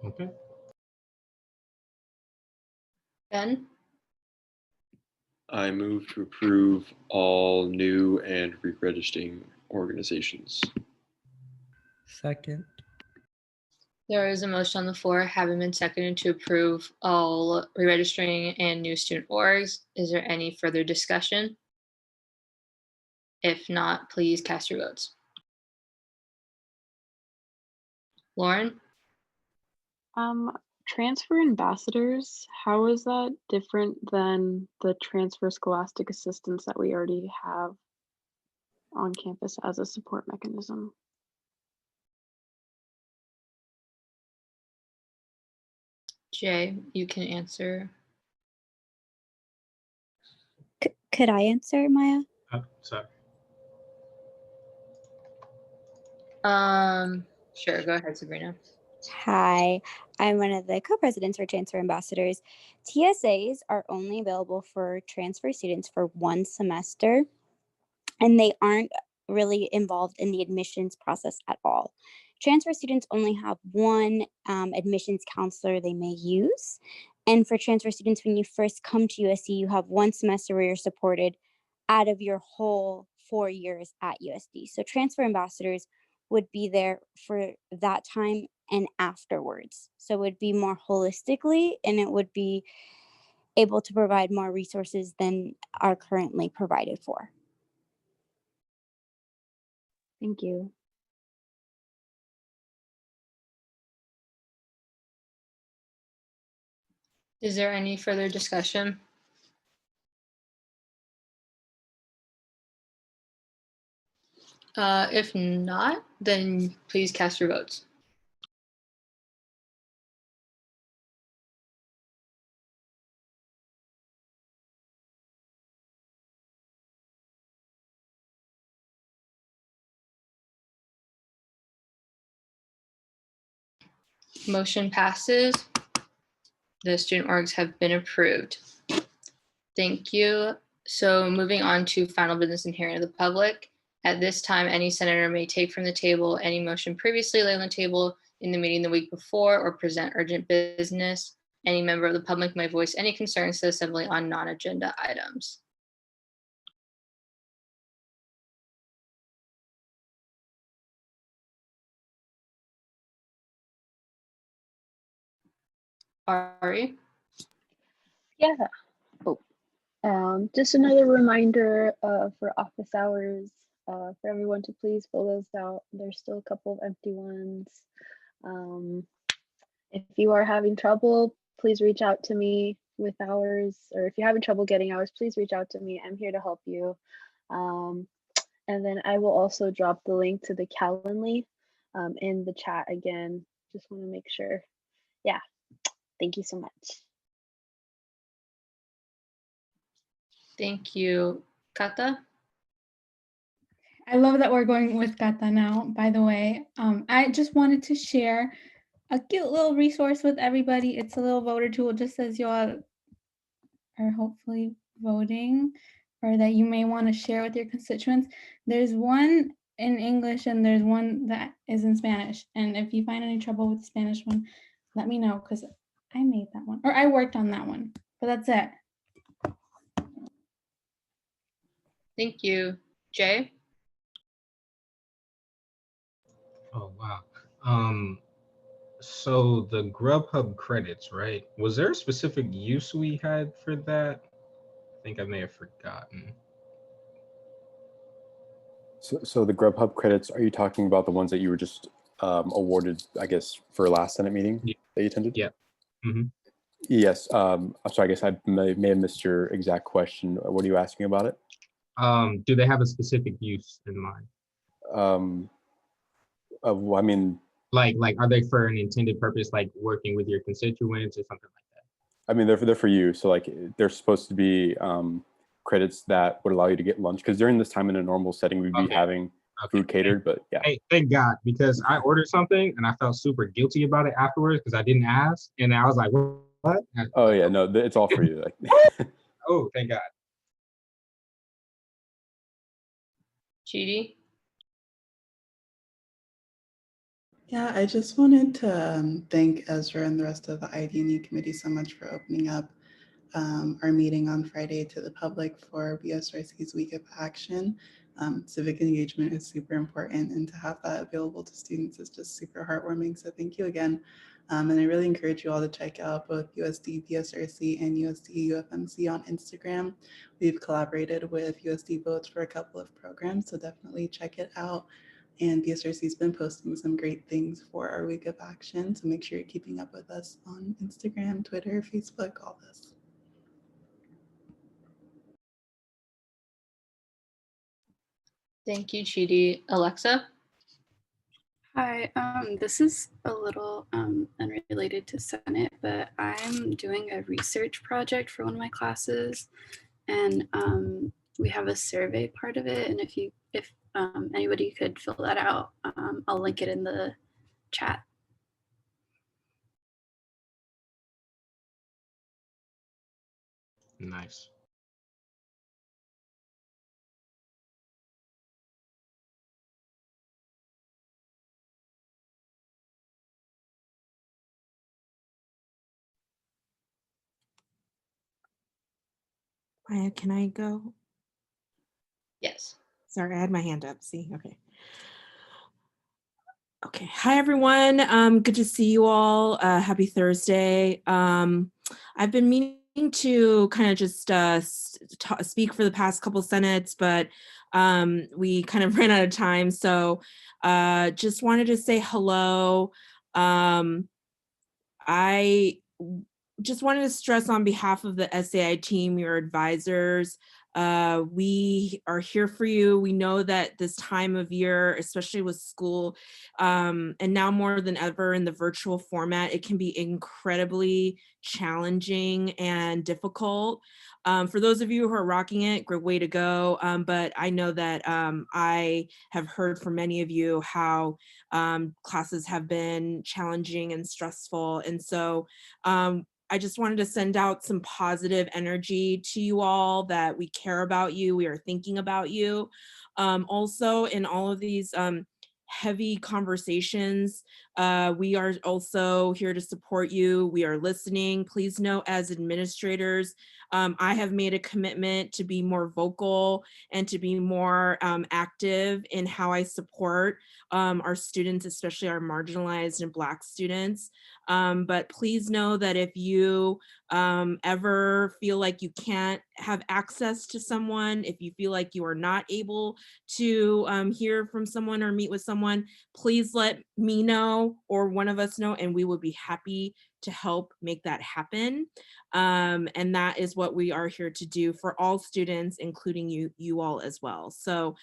Okay. Ben? I move to approve all new and re-registering organizations. Second. There is a motion on the floor, having been seconded, to approve all re-registering and new student orgs. Is there any further discussion? If not, please cast your votes. Lauren? Transfer ambassadors, how is that different than the transfer scholastic assistants that we already have on campus as a support mechanism? Jay, you can answer. Could I answer, Maya? Sorry. Sure, go ahead, Sabrina. Hi, I'm one of the co-presidents for Transfer Ambassadors. TSAs are only available for transfer students for 1 semester, and they aren't really involved in the admissions process at all. Transfer students only have 1 admissions counselor they may use. And for transfer students, when you first come to USC, you have 1 semester where you're supported out of your whole 4 years at USD. So transfer ambassadors would be there for that time and afterwards. So it would be more holistically, and it would be able to provide more resources than are currently provided for. Thank you. Is there any further discussion? If not, then please cast your votes. Motion passes. The student orgs have been approved. Thank you. So moving on to final business and hearing of the public. At this time, any senator may take from the table any motion previously laid on the table in the meeting the week before or present urgent business. Any member of the public may voice any concerns to the assembly on non-agenda items. Ari? Yeah. Oh, just another reminder for office hours for everyone to please fill those out. There's still a couple of empty ones. If you are having trouble, please reach out to me with hours, or if you're having trouble getting hours, please reach out to me. I'm here to help you. And then I will also drop the link to the Calendly in the chat again. Just want to make sure. Yeah, thank you so much. Thank you. Kata? I love that we're going with Kata now, by the way. I just wanted to share a cute little resource with everybody. It's a little voter tool, just as you all are hopefully voting, or that you may want to share with your constituents. There's one in English and there's one that is in Spanish. And if you find any trouble with the Spanish one, let me know, because I made that one, or I worked on that one, but that's it. Thank you. Jay? Oh, wow. So the Grubhub credits, right? Was there a specific use we had for that? I think I may have forgotten. So the Grubhub credits, are you talking about the ones that you were just awarded, I guess, for last Senate meeting that you attended? Yeah. Mm-hmm. Yes. I'm sorry, I guess I may have missed your exact question. What are you asking about it? Do they have a specific use in mind? I mean, Like, are they for an intended purpose, like working with your constituents or something like that? I mean, they're for you. So like, they're supposed to be credits that would allow you to get lunch. Because during this time in a normal setting, we'd be having food catered. But yeah. Hey, thank God, because I ordered something and I felt super guilty about it afterwards because I didn't ask, and I was like, what? Oh yeah, no, it's all for you. Like, oh, thank God. Chidi? Yeah, I just wanted to thank Ezra and the rest of the ID&E committee so much for opening up our meeting on Friday to the public for BSRC's Week of Action. Civic engagement is super important, and to have that available to students is just super heartwarming. So thank you again. And I really encourage you all to check out both USD BSRC and USD UFMC on Instagram. We've collaborated with USD Votes for a couple of programs, so definitely check it out. And BSRC's been posting some great things for our Week of Action, so make sure you're keeping up with us on Instagram, Twitter, Facebook, all this. Thank you, Chidi. Alexa? Hi, this is a little unrelated to Senate, but I'm doing a research project for one of my classes, and we have a survey part of it. And if anybody could fill that out, I'll link it in the chat. Nice. Maya, can I go? Yes. Sorry, I had my hand up. See, okay. Okay. Hi, everyone. Good to see you all. Happy Thursday. I've been meaning to kind of just speak for the past couple Senates, but we kind of ran out of time. So just wanted to say hello. I just wanted to stress on behalf of the SAI team, your advisors, we are here for you. We know that this time of year, especially with school, and now more than ever in the virtual format, it can be incredibly challenging and difficult. For those of you who are rocking it, great way to go. But I know that I have heard from many of you how classes have been challenging and stressful. And so I just wanted to send out some positive energy to you all, that we care about you, we are thinking about you. Also, in all of these heavy conversations, we are also here to support you. We are listening. Please know, as administrators, I have made a commitment to be more vocal and to be more active in how I support our students, especially our marginalized and Black students. But please know that if you ever feel like you can't have access to someone, if you feel like you are not able to hear from someone or meet with someone, please let me know or one of us know, and we would be happy to help make that happen. And that is what we are here to do for all students, including you all as well. So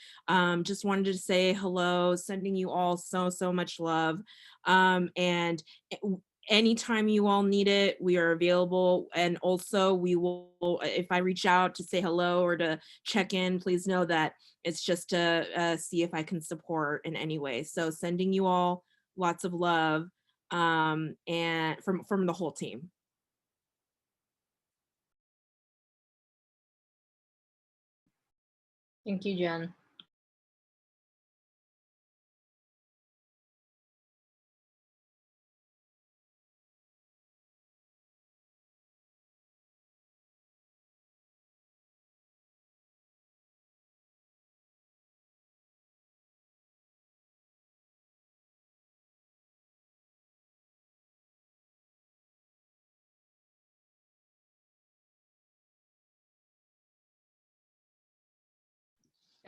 just wanted to say hello, sending you all so much love. And anytime you all need it, we are available. And also we will, if I reach out to say hello or to check in, please know that it's just to see if I can support in any way. So sending you all lots of love and from the whole team. Thank you, Jen.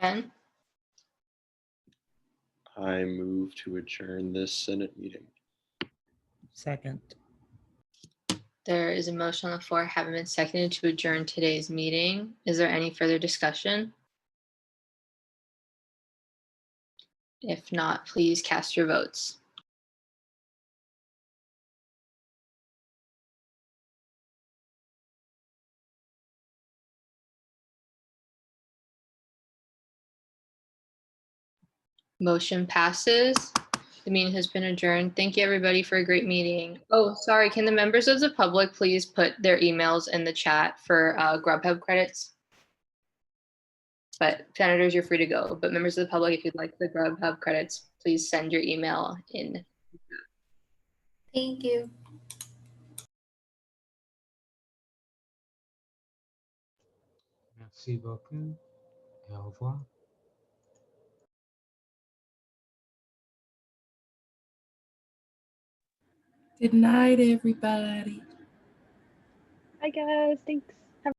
Ben? I move to adjourn this Senate meeting. Second. There is a motion on the floor having been seconded to adjourn today's meeting. Is there any further discussion? If not, please cast your votes. Motion passes. The meeting has been adjourned. Thank you, everybody, for a great meeting. Oh, sorry. Can the members of the public please put their emails in the chat for Grubhub credits? But senators, you're free to go. But members of the public, if you'd like the Grubhub credits, please send your email in. Thank you. Merci beaucoup. Et au revoir. Good night, everybody. Hi guys, thanks.